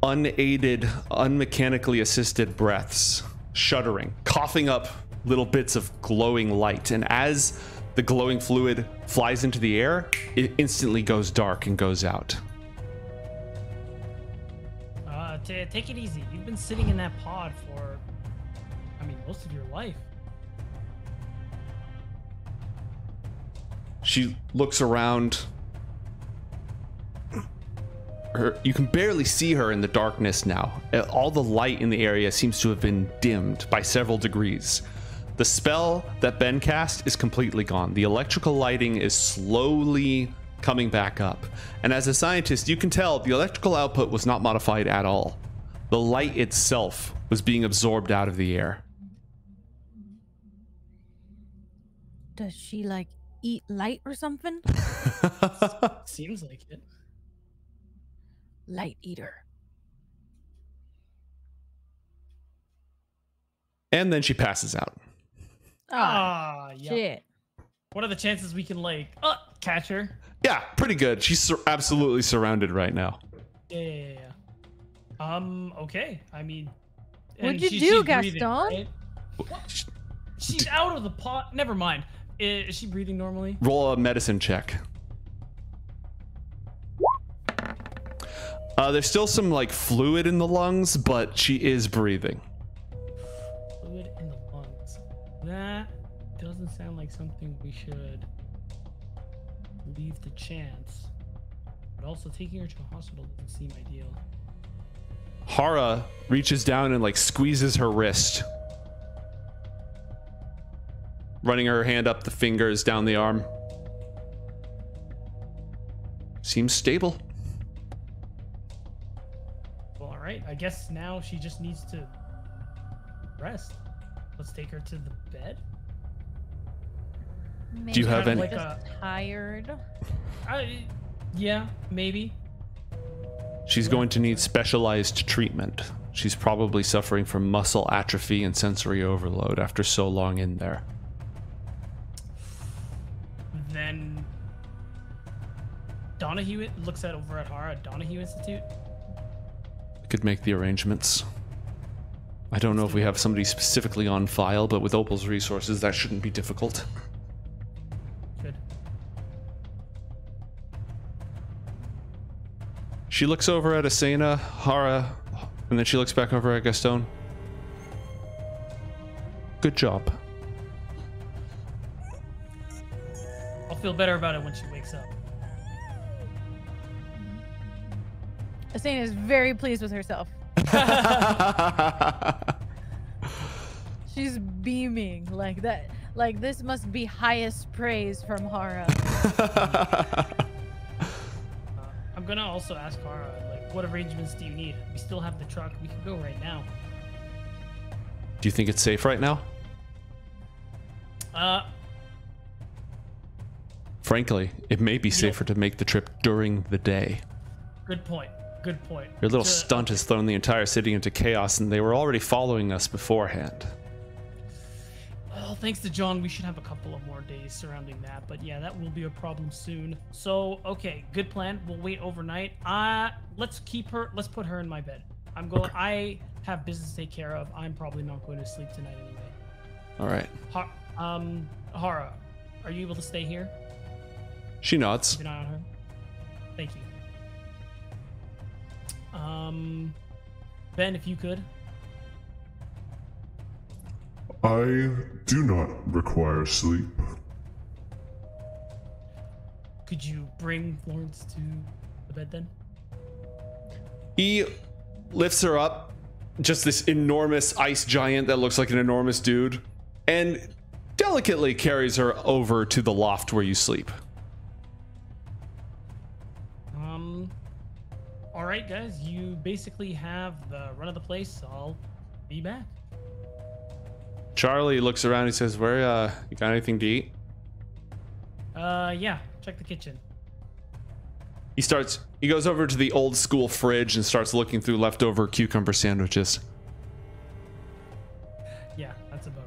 [SPEAKER 2] unaided, unmechanically assisted breaths, shuddering, coughing up little bits of glowing light. And as the glowing fluid flies into the air, it instantly goes dark and goes out.
[SPEAKER 4] Take it easy. You've been sitting in that pod for, most of your life.
[SPEAKER 2] She looks around. You can barely see her in the darkness now. All the light in the area seems to have been dimmed by several degrees. The spell that Ben cast is completely gone. The electrical lighting is slowly coming back up. And as a scientist, you can tell the electrical output was not modified at all. The light itself was being absorbed out of the air.
[SPEAKER 3] Does she eat light or something?
[SPEAKER 4] Seems like it.
[SPEAKER 3] Light eater.
[SPEAKER 2] And then she passes out.
[SPEAKER 4] Yeah.
[SPEAKER 3] Shit.
[SPEAKER 4] What are the chances we can catch her?
[SPEAKER 2] Yeah, pretty good. She's absolutely surrounded right now.
[SPEAKER 4] Yeah. Okay.
[SPEAKER 3] What'd you do, Gastone?
[SPEAKER 4] Right? She's out of the pot. Never mind. Is she breathing normally?
[SPEAKER 2] Roll a medicine check. There's still some like fluid in the lungs, but she is breathing.
[SPEAKER 4] Fluid in the lungs. That doesn't sound like something we should leave to chance. But also taking her to a hospital doesn't seem ideal.
[SPEAKER 2] Hara reaches down and like squeezes her wrist, running her hand up the fingers, down the arm. Seems stable.
[SPEAKER 4] Well, all right. I guess now she just needs to rest. Let's take her to the bed.
[SPEAKER 3] Maybe
[SPEAKER 2] Do you have any?
[SPEAKER 4] Like
[SPEAKER 3] just tired?
[SPEAKER 4] Yeah, maybe.
[SPEAKER 2] She's going to need specialized treatment. She's probably suffering from muscle atrophy and sensory overload after so long in there.
[SPEAKER 4] Then Donahue looks at over at Hara, Donahue Institute.
[SPEAKER 2] We could make the arrangements. I don't know if we have somebody specifically on file, but with Opal's resources, that shouldn't be difficult.
[SPEAKER 4] Good.
[SPEAKER 2] She looks over at Asena, Hara, and then she looks back over at Gastone. Good job.
[SPEAKER 4] I'll feel better about it when she wakes up.
[SPEAKER 3] Asena is very pleased with herself. She's beaming like that. Like this must be highest praise from Hara.
[SPEAKER 4] I'm gonna also ask Hara, like, what arrangements do you need? We still have the truck. We can go right now.
[SPEAKER 2] Do you think it's safe right now? Frankly, it may be safer to make the trip during the day.
[SPEAKER 4] Good point. Good point.
[SPEAKER 2] Your little stunt has thrown the entire city into chaos, and they were already following us beforehand.
[SPEAKER 4] Well, thanks to John, we should have a couple of more days surrounding that. But yeah, that will be a problem soon. So, okay, good plan. We'll wait overnight. Let's put her in my bed.
[SPEAKER 2] Okay.
[SPEAKER 4] I have business to take care of. I'm probably not going to sleep tonight anyway.
[SPEAKER 2] All right.
[SPEAKER 4] Hara, are you able to stay here?
[SPEAKER 2] She nods.
[SPEAKER 4] Keep an eye on her. Thank you. Ben, if you could.
[SPEAKER 5] I do not require sleep.
[SPEAKER 4] Could you bring Florence to the bed then?
[SPEAKER 2] He lifts her up, just this enormous ice giant that looks like an enormous dude, and delicately carries her over to the loft where you sleep.
[SPEAKER 4] All right, guys, you basically have the run of the place. I'll be back.
[SPEAKER 2] Charlie looks around. He says, "Where? You got anything to eat?"
[SPEAKER 4] Yeah. Check the kitchen.
[SPEAKER 2] He goes over to the old school fridge and starts looking through leftover cucumber sandwiches.
[SPEAKER 4] Yeah, that's about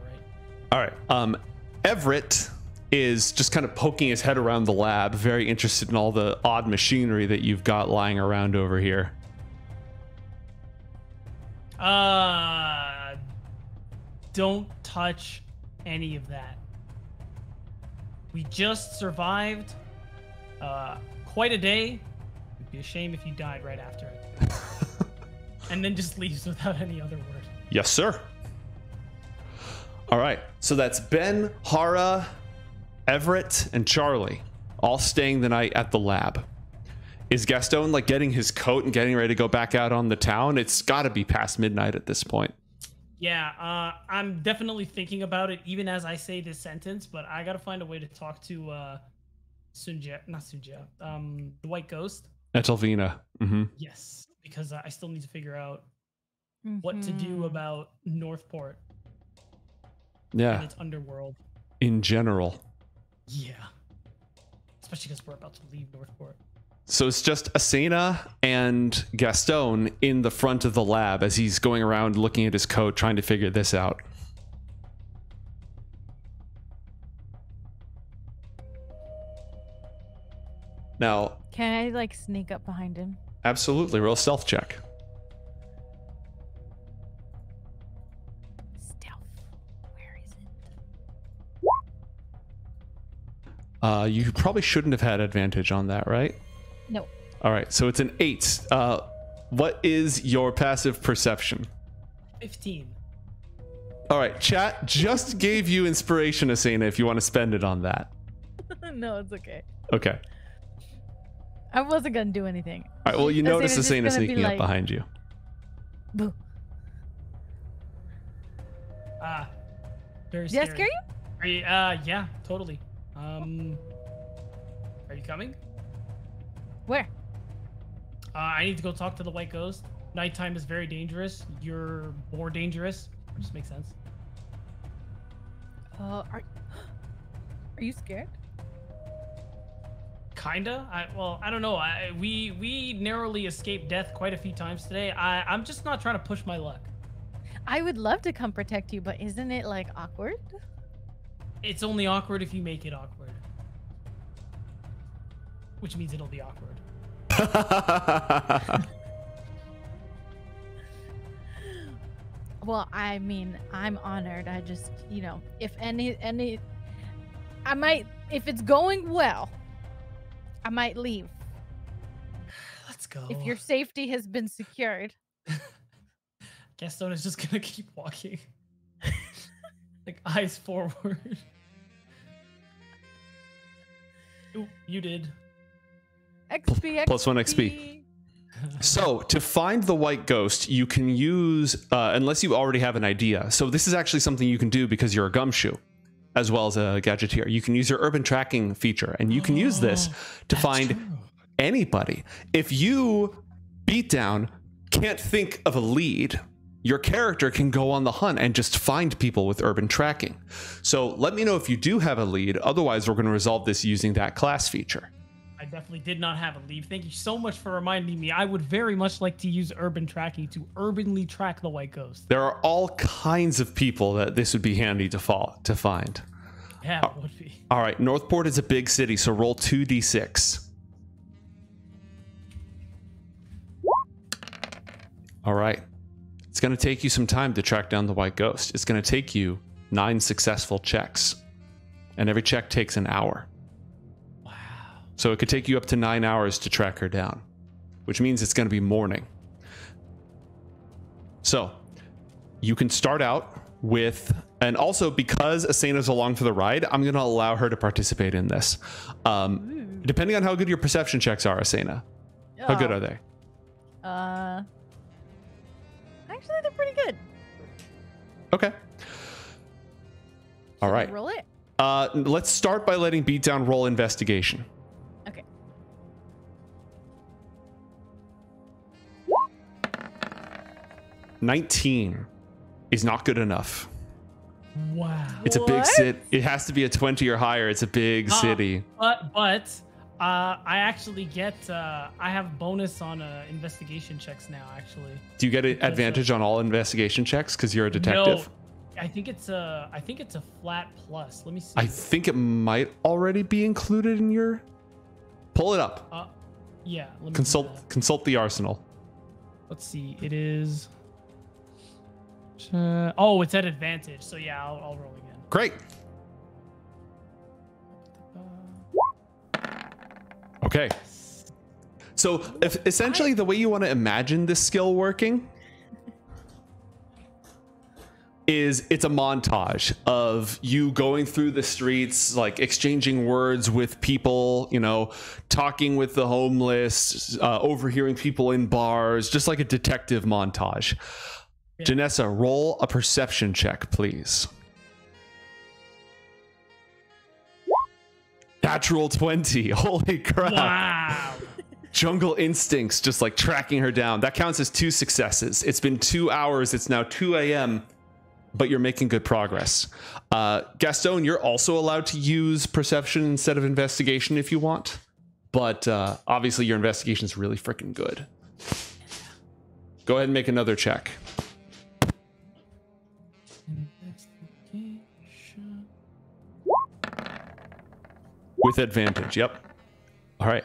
[SPEAKER 4] right.
[SPEAKER 2] All right. Everett is just kind of poking his head around the lab, very interested in all the odd machinery that you've got lying around over here.
[SPEAKER 4] Don't touch any of that. We just survived quite a day. It'd be a shame if you died right after it. And then just leaves without any other word.
[SPEAKER 2] Yes, sir. All right. So that's Ben, Hara, Everett, and Charlie all staying the night at the lab. Is Gastone like getting his coat and getting ready to go back out on the town? It's got to be past midnight at this point.
[SPEAKER 4] Yeah, I'm definitely thinking about it even as I say this sentence, but I gotta find a way to talk to the White Ghost.
[SPEAKER 2] Etelvina. Mm-hmm.
[SPEAKER 4] Yes, because I still need to figure out what to do about Northport.
[SPEAKER 2] Yeah.
[SPEAKER 4] And its underworld.
[SPEAKER 2] In general.
[SPEAKER 4] Yeah. Especially because we're about to leave Northport.
[SPEAKER 2] So it's just Asena and Gastone in the front of the lab as he's going around looking at his coat, trying to figure this out. Now,
[SPEAKER 3] Can I like sneak up behind him?
[SPEAKER 2] absolutely, roll a stealth check.
[SPEAKER 3] Stealth. Where is it?
[SPEAKER 2] You probably shouldn't have had advantage on that, right?
[SPEAKER 3] No.
[SPEAKER 2] All right, so it's an 8. What is your passive perception?
[SPEAKER 4] 15.
[SPEAKER 2] All right, chat just gave you inspiration, Asena, if you want to spend it on that.
[SPEAKER 3] No, it's okay.
[SPEAKER 2] Okay.
[SPEAKER 3] I wasn't gonna do anything.
[SPEAKER 2] All right, well, you notice
[SPEAKER 3] Asena's just
[SPEAKER 2] Asena
[SPEAKER 3] gonna be
[SPEAKER 2] sneaking up
[SPEAKER 3] like,
[SPEAKER 2] behind you.
[SPEAKER 3] Boo.
[SPEAKER 4] Very
[SPEAKER 3] Did I
[SPEAKER 4] scary.
[SPEAKER 3] scare you?
[SPEAKER 4] Are you, yeah, totally. Are you coming?
[SPEAKER 3] Where?
[SPEAKER 4] I need to go talk to the white ghost. Nighttime is very dangerous. You're more dangerous. Just makes sense.
[SPEAKER 3] Are you scared?
[SPEAKER 4] Kinda. I don't know. We narrowly escaped death quite a few times today. I'm just not trying to push my luck.
[SPEAKER 3] I would love to come protect you, but isn't it like awkward?
[SPEAKER 4] It's only awkward if you make it awkward. Which means it'll be awkward.
[SPEAKER 3] Well, I mean, I'm honored. I just, if any, I might, if it's going well, I might leave.
[SPEAKER 4] Let's go.
[SPEAKER 3] If your safety has been secured.
[SPEAKER 4] Gastone is just gonna keep walking. Like eyes forward. Ooh, you did.
[SPEAKER 3] XP,
[SPEAKER 2] Plus 1 XP. So to find the white ghost, you can use, unless you already have an idea. So this is actually something you can do because you're a gumshoe, as well as a gadgeteer. You can use your urban tracking feature, and you can use this to find anybody. If you, Beatdown, can't think of a lead, your character can go on the hunt and just find people with urban tracking. So let me know if you do have a lead. Otherwise, we're going to resolve this using that class feature.
[SPEAKER 4] I definitely did not have a lead. Thank you so much for reminding me. I would very much like to use urban tracking to urbanly track the white ghost.
[SPEAKER 2] There are all kinds of people that this would be handy to find.
[SPEAKER 4] Yeah, it would be.
[SPEAKER 2] All right, Northport is a big city, so roll 2d6. All right. It's going to take you some time to track down the white ghost. It's going to take you 9 successful checks, and every check takes an hour. So it could take you up to 9 hours to track her down, which means it's going to be morning. So you can start out with, and also because Asena's along for the ride, I'm going to allow her to participate in this. Depending on how good your perception checks are, Asena. How good are they?
[SPEAKER 3] Actually, they're pretty good.
[SPEAKER 2] Okay. All right.
[SPEAKER 3] Roll it.
[SPEAKER 2] Let's start by letting Beatdown roll investigation.
[SPEAKER 3] Okay.
[SPEAKER 2] 19 is not good enough.
[SPEAKER 4] Wow.
[SPEAKER 2] It's a big city. It has to be a 20 or higher. It's a big city.
[SPEAKER 4] But I actually get I have bonus on investigation checks now. Actually,
[SPEAKER 2] Do you get an advantage on all investigation checks because you're a detective?
[SPEAKER 4] No, I think it's a flat plus. Let me see.
[SPEAKER 2] I think it might already be included in your. Pull it up.
[SPEAKER 4] Yeah. Let me
[SPEAKER 2] Consult the arsenal.
[SPEAKER 4] Let's see. It is. Oh, it's at advantage. So yeah, I'll roll again.
[SPEAKER 2] Great. Okay. So essentially the way you want to imagine this skill working is it's a montage of you going through the streets, like exchanging words with people, talking with the homeless, overhearing people in bars, just like a detective montage. Yeah. Janessa, roll a perception check, please. Natural 20. Holy crap.
[SPEAKER 4] Wow.
[SPEAKER 2] Jungle instincts, just like tracking her down. That counts as 2 successes. It's been 2 hours. It's now 2 a.m., but you're making good progress. Gastone, you're also allowed to use perception instead of investigation if you want. But obviously your investigation is really freaking good. Go ahead and make another check. With advantage, yep. All right,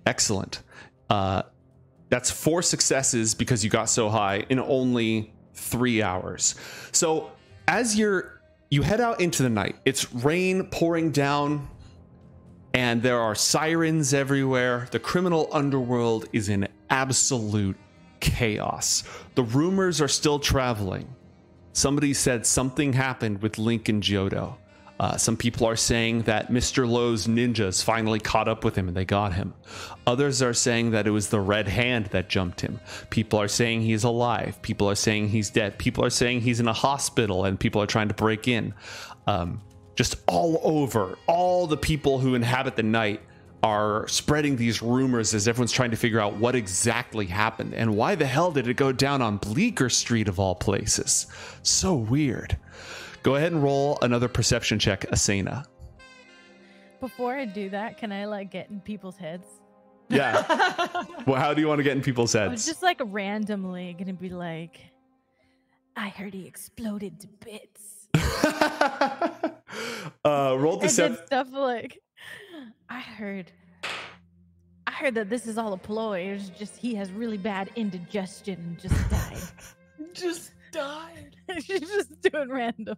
[SPEAKER 2] excellent. That's 4 successes because you got so high in only 3 hours. So as you head out into the night, it's rain pouring down. and there are sirens everywhere. The criminal underworld is in absolute chaos. The rumors are still traveling. Somebody said something happened with Link and Johto. Some people are saying that Mr. Lowe's ninjas finally caught up with him and they got him. Others are saying that it was the Red Hand that jumped him. People are saying he's alive. People are saying he's dead. People are saying he's in a hospital and people are trying to break in. Just all over, all the people who inhabit the night are spreading these rumors as everyone's trying to figure out what exactly happened and why the hell did it go down on Bleeker Street of all places. So weird. Go ahead and roll another perception check, Asena.
[SPEAKER 3] Before I do that, can I like get in people's heads?
[SPEAKER 2] Yeah. Well, how do you want to get in people's
[SPEAKER 3] I
[SPEAKER 2] heads?
[SPEAKER 3] was just like randomly gonna be like, I heard he exploded to bits.
[SPEAKER 2] Roll
[SPEAKER 3] And
[SPEAKER 2] deception.
[SPEAKER 3] then stuff like, I heard that this is all a ploy. It's just he has really bad indigestion and just died.
[SPEAKER 4] Just died.
[SPEAKER 3] She's just doing random.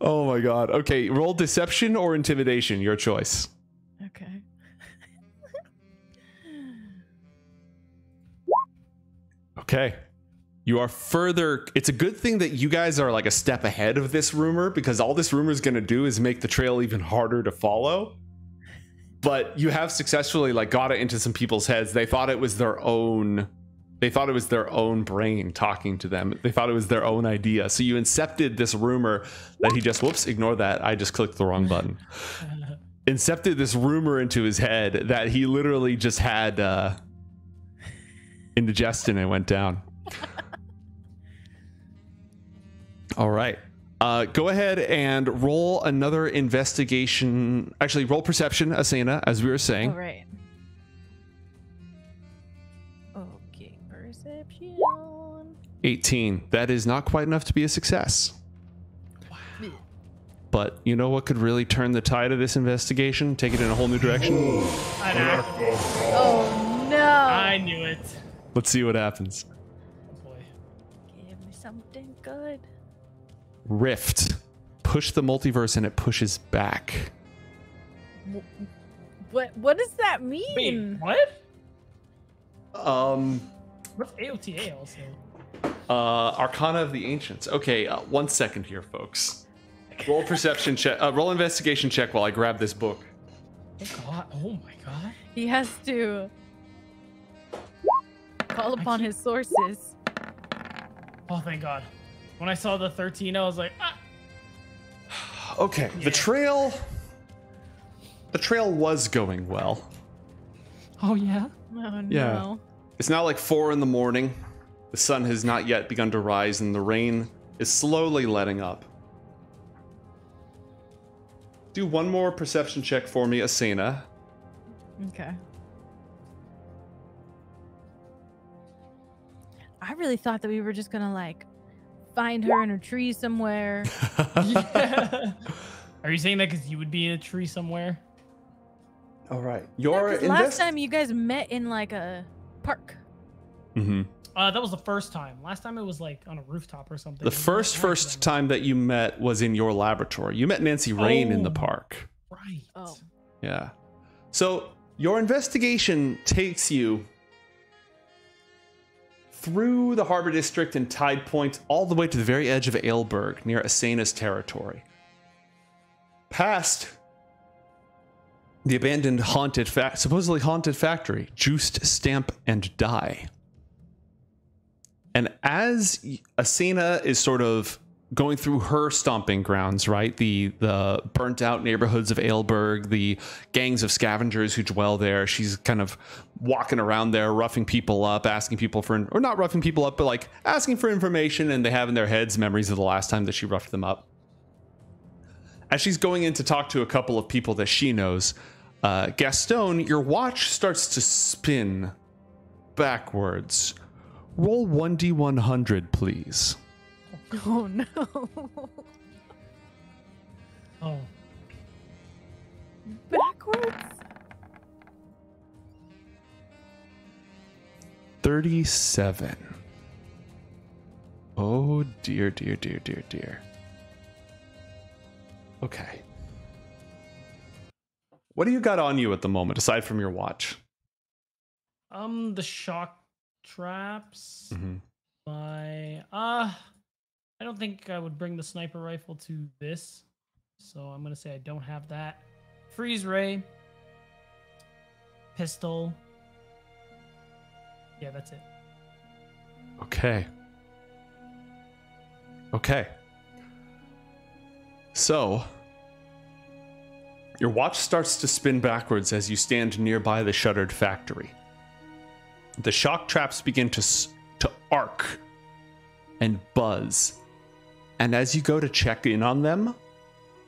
[SPEAKER 2] Oh my god. Okay, roll deception or intimidation, your choice.
[SPEAKER 3] Okay.
[SPEAKER 2] Okay. You are further. It's a good thing that you guys are like a step ahead of this rumor, because all this rumor is going to do is make the trail even harder to follow. But you have successfully like got it into some people's heads. They thought it was their own. They thought it was their own brain talking to them. They thought it was their own idea. So you incepted this rumor that he just, whoops, ignore that. I just clicked the wrong button. Incepted this rumor into his head that he literally just had indigestion and went down. All right. Go ahead and roll another investigation. Actually, roll perception, Asena, as we were saying.
[SPEAKER 3] All right. Okay, perception.
[SPEAKER 2] 18. That is not quite enough to be a success.
[SPEAKER 3] Wow.
[SPEAKER 2] But you know what could really turn the tide of this investigation? Take it in a whole new direction?
[SPEAKER 3] Oh no!
[SPEAKER 4] I knew it.
[SPEAKER 2] Let's see what happens.
[SPEAKER 4] Oh boy.
[SPEAKER 3] Give me something good.
[SPEAKER 2] Rift. Push the multiverse and it pushes back.
[SPEAKER 3] What does that
[SPEAKER 4] Wait,
[SPEAKER 3] mean?
[SPEAKER 4] what?
[SPEAKER 2] Um,
[SPEAKER 4] What's AOTA also?
[SPEAKER 2] Arcana of the Ancients. Okay, 1 second here, folks. Roll perception check. Roll investigation check while I grab this book.
[SPEAKER 4] Oh god. Oh my god.
[SPEAKER 3] He has to call upon his sources.
[SPEAKER 4] Oh thank god. When I saw the 13, I was like, ah.
[SPEAKER 2] Okay,
[SPEAKER 4] Yeah.
[SPEAKER 2] the trail was going well.
[SPEAKER 4] Oh yeah.
[SPEAKER 3] Oh no.
[SPEAKER 2] Yeah. It's now like 4 in the morning. The sun has not yet begun to rise and the rain is slowly letting up. Do one more perception check for me, Asena.
[SPEAKER 3] Okay. I really thought that we were just gonna like find her in a tree somewhere.
[SPEAKER 4] Yeah. Are you saying that because you would be in a tree somewhere?
[SPEAKER 2] All right.
[SPEAKER 3] No,
[SPEAKER 2] Your
[SPEAKER 3] 'cause last time you guys met in like a park.
[SPEAKER 2] Mm-hmm.
[SPEAKER 4] That was the first time. Last time it was like on a rooftop or something.
[SPEAKER 2] The first time that you met was in your laboratory. You met Nancy Rain in the
[SPEAKER 4] Oh.
[SPEAKER 2] park.
[SPEAKER 4] Right.
[SPEAKER 3] Oh.
[SPEAKER 2] Yeah. So your investigation takes you through the Harbor District and Tide Point all the way to the very edge of Aelberg, near Asena's territory. Past the abandoned supposedly haunted factory, Juiced Stamp and Die. And as Asena is sort of going through her stomping grounds, right? The burnt out neighborhoods of Aelberg, the gangs of scavengers who dwell there. She's kind of walking around there, roughing people up, asking people for, or not roughing people up, but like asking for information, and they have in their heads memories of the last time that she roughed them up. As she's going in to talk to a couple of people that she knows, Gastone, your watch starts to spin backwards. Roll 1d100, please.
[SPEAKER 3] Oh no.
[SPEAKER 4] Oh.
[SPEAKER 3] Backwards?
[SPEAKER 2] 37. Oh dear, dear, dear, dear, dear. Okay. What do you got on you at the moment, aside from your watch?
[SPEAKER 4] The shock traps.
[SPEAKER 2] Mm-hmm.
[SPEAKER 4] I don't think I would bring the sniper rifle to this, so I'm gonna say I don't have that. Freeze ray, pistol. Yeah, that's it.
[SPEAKER 2] Okay. Okay. So, your watch starts to spin backwards as you stand nearby the shuttered factory. The shock traps begin to arc and buzz. And as you go to check in on them,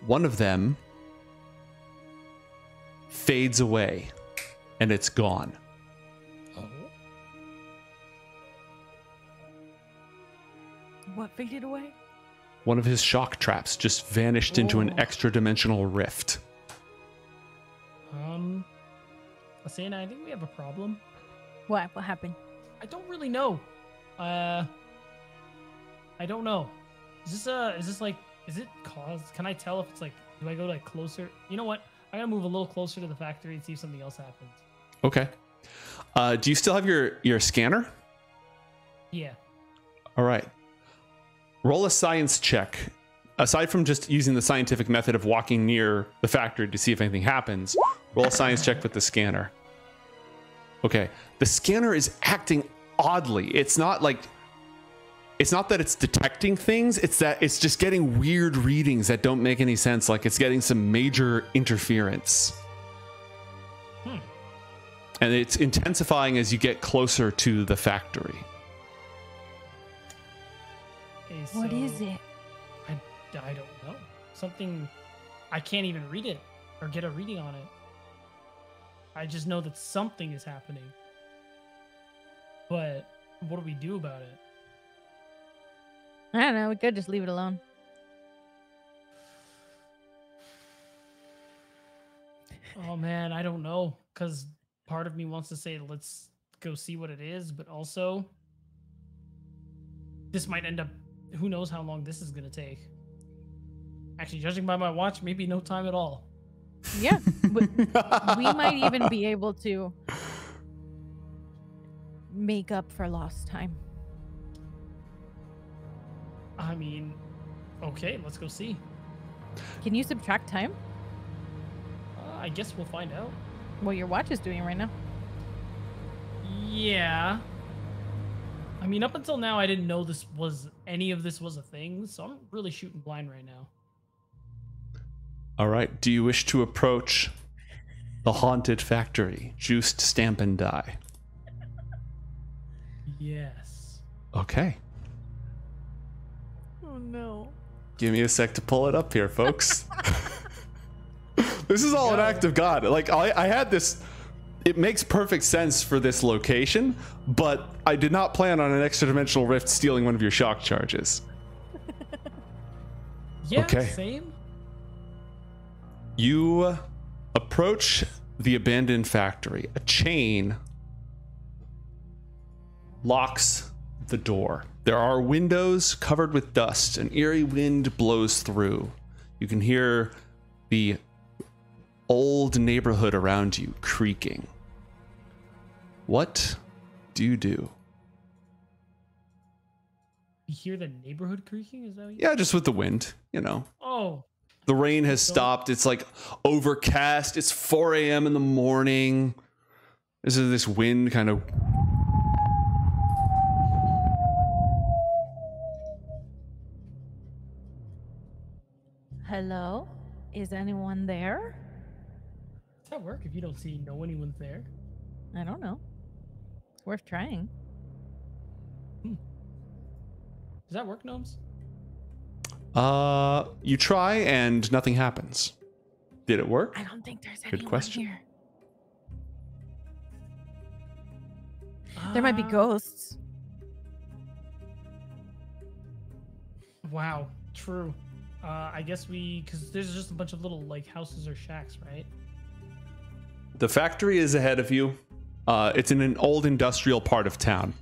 [SPEAKER 2] one of them fades away and it's gone.
[SPEAKER 3] What faded away?
[SPEAKER 2] One of his shock traps just vanished into an extra-dimensional rift.
[SPEAKER 4] Asena, I think we have a problem.
[SPEAKER 3] What? What happened?
[SPEAKER 4] I don't really know. I don't know. Is it caused? Can I tell if it's like, do I go like closer? You know what? I'm gonna move a little closer to the factory and see if something else happens.
[SPEAKER 2] Okay. Do you still have your scanner?
[SPEAKER 4] Yeah.
[SPEAKER 2] All right. Roll a science check. Aside from just using the scientific method of walking near the factory to see if anything happens, roll a science check with the scanner. Okay. The scanner is acting oddly. It's not that it's detecting things, it's that it's just getting weird readings that don't make any sense, like it's getting some major interference. And it's intensifying as you get closer to the factory.
[SPEAKER 4] Okay,
[SPEAKER 3] What is it?
[SPEAKER 4] I don't know. Something, I can't even read it or get a reading on it. I just know that something is happening. But what do we do about it?
[SPEAKER 3] I don't know. We could just leave it alone.
[SPEAKER 4] Oh man, I don't know. Because part of me wants to say, let's go see what it is. But also, this might end up, who knows how long this is going to take. Actually, judging by my watch, maybe no time at all.
[SPEAKER 3] Yeah. We might even be able to make up for lost time.
[SPEAKER 4] I mean, okay, let's go see.
[SPEAKER 3] Can you subtract time?
[SPEAKER 4] I guess we'll find out.
[SPEAKER 3] What your watch is doing right now.
[SPEAKER 4] Yeah. I mean, up until now, I didn't know any of this was a thing, so I'm really shooting blind right now.
[SPEAKER 2] All right. Do you wish to approach the haunted factory? Juiced, stamp, and die.
[SPEAKER 4] Yes.
[SPEAKER 2] Okay.
[SPEAKER 3] Oh no.
[SPEAKER 2] Give me a sec to pull it up here, folks. This is all an act of God. Like, I had this. It makes perfect sense for this location, but I did not plan on an extra dimensional rift stealing one of your shock charges.
[SPEAKER 4] Yeah,
[SPEAKER 2] okay.
[SPEAKER 4] Same.
[SPEAKER 2] You approach the abandoned factory. A chain locks the door. There are windows covered with dust. An eerie wind blows through. You can hear the old neighborhood around you creaking. What do you do?
[SPEAKER 4] You hear the neighborhood creaking? Is that what you...
[SPEAKER 2] Yeah, just with the wind, you know.
[SPEAKER 4] Oh.
[SPEAKER 2] The rain has stopped. It's like overcast. It's 4 a.m. in the morning. This wind kind of...
[SPEAKER 3] Hello? Is anyone there?
[SPEAKER 4] Does that work if you don't know anyone's there?
[SPEAKER 3] I don't know. It's worth trying.
[SPEAKER 4] Does that work, Gnomes?
[SPEAKER 2] You try and nothing happens. Did it work?
[SPEAKER 3] I don't think there's
[SPEAKER 2] Good
[SPEAKER 3] anyone
[SPEAKER 2] question.
[SPEAKER 3] here. There might be ghosts.
[SPEAKER 4] Wow, true. I guess because there's just a bunch of little like houses or shacks, right?
[SPEAKER 2] The factory is ahead of you. It's in an old industrial part of town.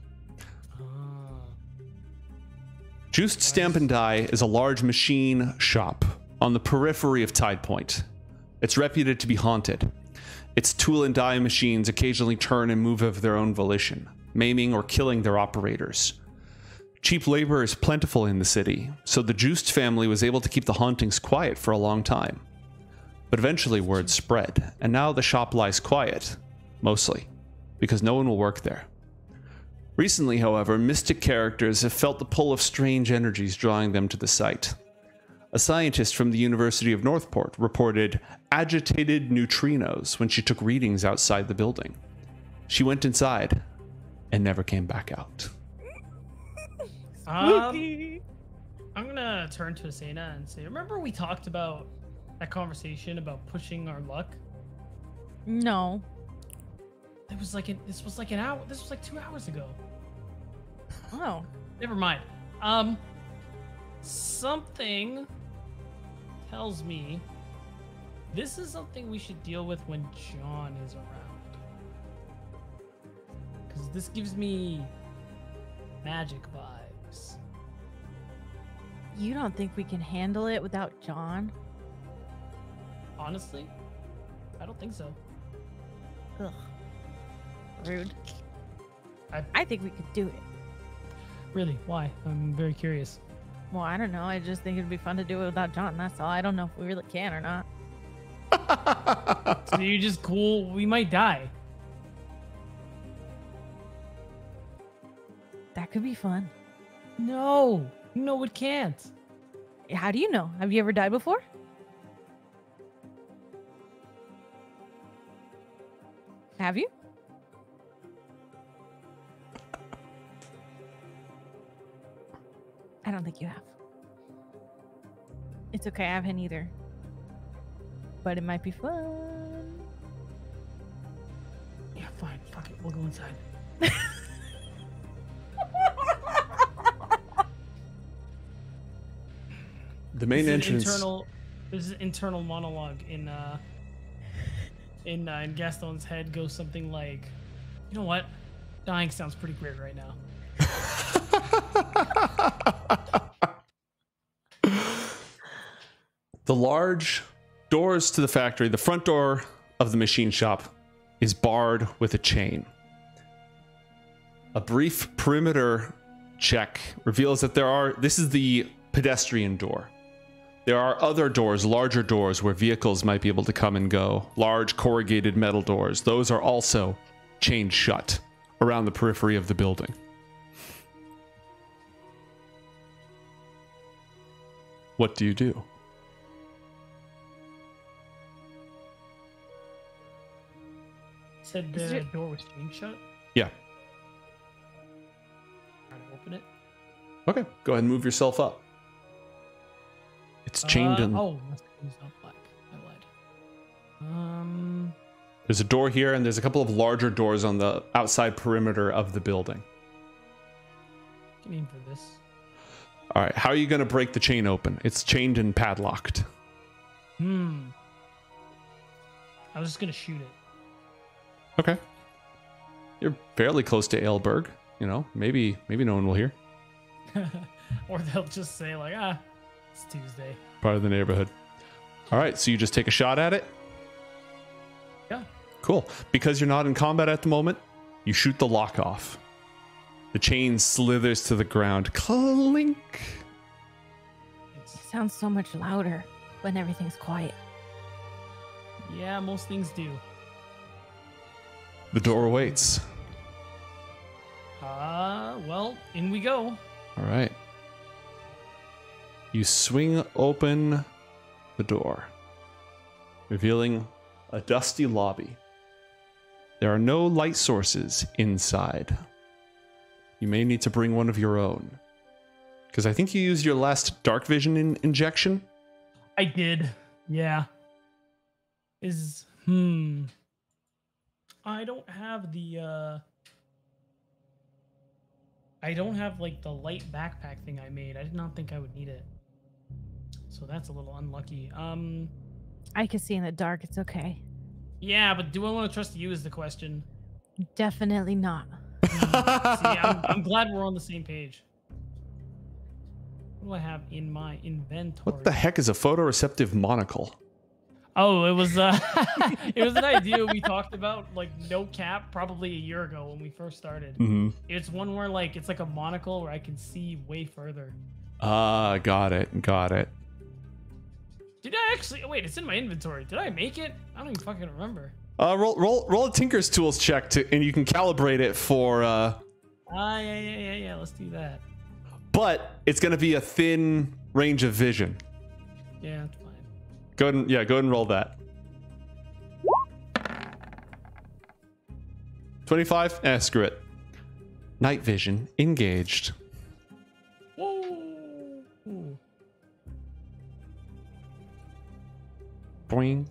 [SPEAKER 2] Juiced Stamp and Die is a large machine shop on the periphery of Tide Point. It's reputed to be haunted. Its tool and die machines occasionally turn and move of their own volition, maiming or killing their operators. Cheap labor is plentiful in the city, so the Juiced family was able to keep the hauntings quiet for a long time. But eventually word spread, and now the shop lies quiet, mostly, because no one will work there. Recently, however, mystic characters have felt the pull of strange energies drawing them to the site. A scientist from the University of NORTHPORT reported agitated neutrinos when she took readings outside the building. She went inside and never came back out.
[SPEAKER 3] Spooky.
[SPEAKER 4] I'm gonna turn to Asena and say, remember we talked about that conversation about pushing our luck?
[SPEAKER 3] No.
[SPEAKER 4] This was like an hour. This was like 2 hours ago.
[SPEAKER 3] Oh.
[SPEAKER 4] Never mind. Something tells me this is something we should deal with when John is around. Because this gives me magic vibes.
[SPEAKER 3] You don't think we can handle it without John?
[SPEAKER 4] Honestly, I don't think so.
[SPEAKER 3] Ugh. Rude.
[SPEAKER 4] I-
[SPEAKER 3] I think we could do it.
[SPEAKER 4] Really? Why? I'm very curious.
[SPEAKER 3] Well, I don't know. I just think it'd be fun to do it without John. That's all. I don't know if we really can or not.
[SPEAKER 4] So you're just cool. We might die.
[SPEAKER 3] That could be fun.
[SPEAKER 4] No, it can't.
[SPEAKER 3] How do you know? Have you ever died before? Have you? I don't think you have. It's okay. I haven't either. But it might be fun.
[SPEAKER 4] Yeah, fine. Fuck it. We'll go inside.
[SPEAKER 2] The main entrance.
[SPEAKER 4] There's an internal monologue in Gastone's head goes something like, you know what? Dying sounds pretty great right now.
[SPEAKER 2] The large doors to the factory, the front door of the machine shop is barred with a chain. A brief perimeter check reveals that this is the pedestrian door. There are other doors, larger doors where vehicles might be able to come and go. Large corrugated metal doors. Those are also chained shut around the periphery of the building. What do you do?
[SPEAKER 4] Said the door was chained shut.
[SPEAKER 2] Yeah.
[SPEAKER 4] Trying to open it.
[SPEAKER 2] Okay, go ahead and move yourself up. It's chained in.
[SPEAKER 4] Oh, it's not black. I lied.
[SPEAKER 2] There's a door here, and there's a couple of larger doors on the outside perimeter of the building.
[SPEAKER 4] Get me in for this.
[SPEAKER 2] All right, how are you going to break the chain open? It's chained and padlocked.
[SPEAKER 4] I was just gonna shoot it.
[SPEAKER 2] Okay. You're fairly close to Aelberg. You know, maybe no one will hear.
[SPEAKER 4] Or they'll just say like, it's Tuesday.
[SPEAKER 2] Part of the neighborhood. All right, so you just take a shot at it?
[SPEAKER 4] Yeah.
[SPEAKER 2] Cool. Because you're not in combat at the moment, you shoot the lock off. The chain slithers to the ground. Clink.
[SPEAKER 3] It sounds so much louder when everything's quiet.
[SPEAKER 4] Yeah, most things do.
[SPEAKER 2] The door awaits.
[SPEAKER 4] Well, in we go.
[SPEAKER 2] All right. You swing open the door, revealing a dusty lobby. There are no light sources inside. You may need to bring one of your own. Because I think you used your last dark vision injection.
[SPEAKER 4] I did. Yeah. I don't have the I don't have like the light backpack thing I made. I did not think I would need it. So that's a little unlucky.
[SPEAKER 3] I can see in the dark. It's okay.
[SPEAKER 4] Yeah, but do I want to trust you is the question.
[SPEAKER 3] Definitely not.
[SPEAKER 4] See, I'm glad we're on the same page. What do I have in my inventory?
[SPEAKER 2] What the heck is a photoreceptive monocle?
[SPEAKER 4] Oh, it was it was an idea we talked about, like no cap, probably a year ago when we first started. It's one where like it's like a monocle where I can see way further.
[SPEAKER 2] Ah, got it.
[SPEAKER 4] Did I actually? Wait, it's in my inventory. Did I make it? I don't even fucking remember.
[SPEAKER 2] Roll a Tinker's Tools check and you can calibrate it for.
[SPEAKER 4] Yeah. Let's do that.
[SPEAKER 2] But it's gonna be a thin range of vision.
[SPEAKER 4] Yeah, that's fine.
[SPEAKER 2] Go ahead and roll that. 25? Screw it. Night vision engaged.
[SPEAKER 4] Whoa.
[SPEAKER 2] Boing.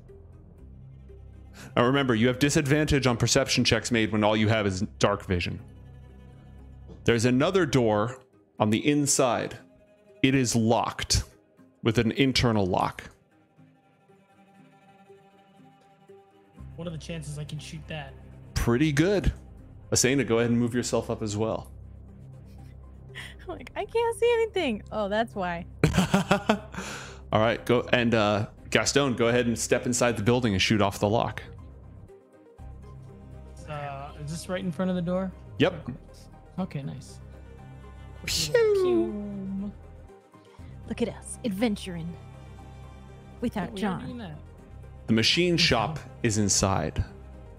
[SPEAKER 2] Now remember, you have disadvantage on perception checks made when all you have is dark vision. There's another door on the inside. It is locked with an internal lock.
[SPEAKER 4] What are the chances I can shoot that?
[SPEAKER 2] Pretty good. Asena, go ahead and move yourself up as well.
[SPEAKER 3] Like, I can't see anything. Oh, that's why.
[SPEAKER 2] All right, go and Gastone, go ahead and step inside the building and shoot off the lock.
[SPEAKER 4] Is this right in front of the door?
[SPEAKER 2] Yep.
[SPEAKER 4] Okay, nice.
[SPEAKER 3] Pew. Look at us adventuring without John.
[SPEAKER 2] The machine shop is inside.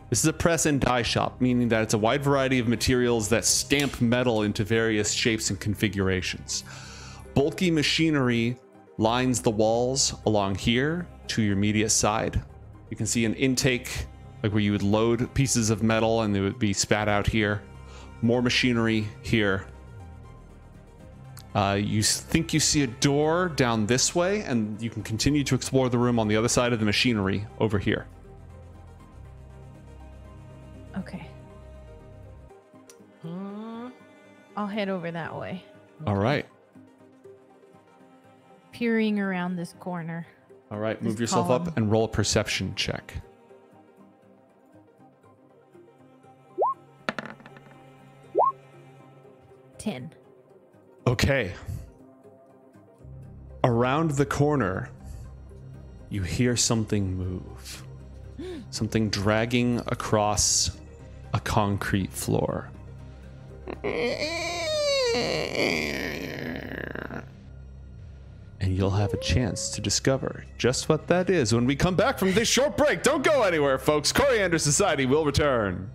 [SPEAKER 2] This is a press and die shop, meaning that it's a wide variety of materials that stamp metal into various shapes and configurations. Bulky machinery lines the walls along here to your immediate side. You can see an intake, like where you would load pieces of metal and they would be spat out here. More machinery here. You think you see a door down this way, and you can continue to explore the room on the other side of the machinery over here.
[SPEAKER 3] Okay. I'll head over that way.
[SPEAKER 2] All right.
[SPEAKER 3] Peering around this corner.
[SPEAKER 2] All right, move yourself up and roll a perception check.
[SPEAKER 3] $10.
[SPEAKER 2] Okay. Around the corner, you hear something move. Something dragging across a concrete floor. And you'll have a chance to discover just what that is when we come back from this short break. Don't go anywhere, folks. Coriander Society will return.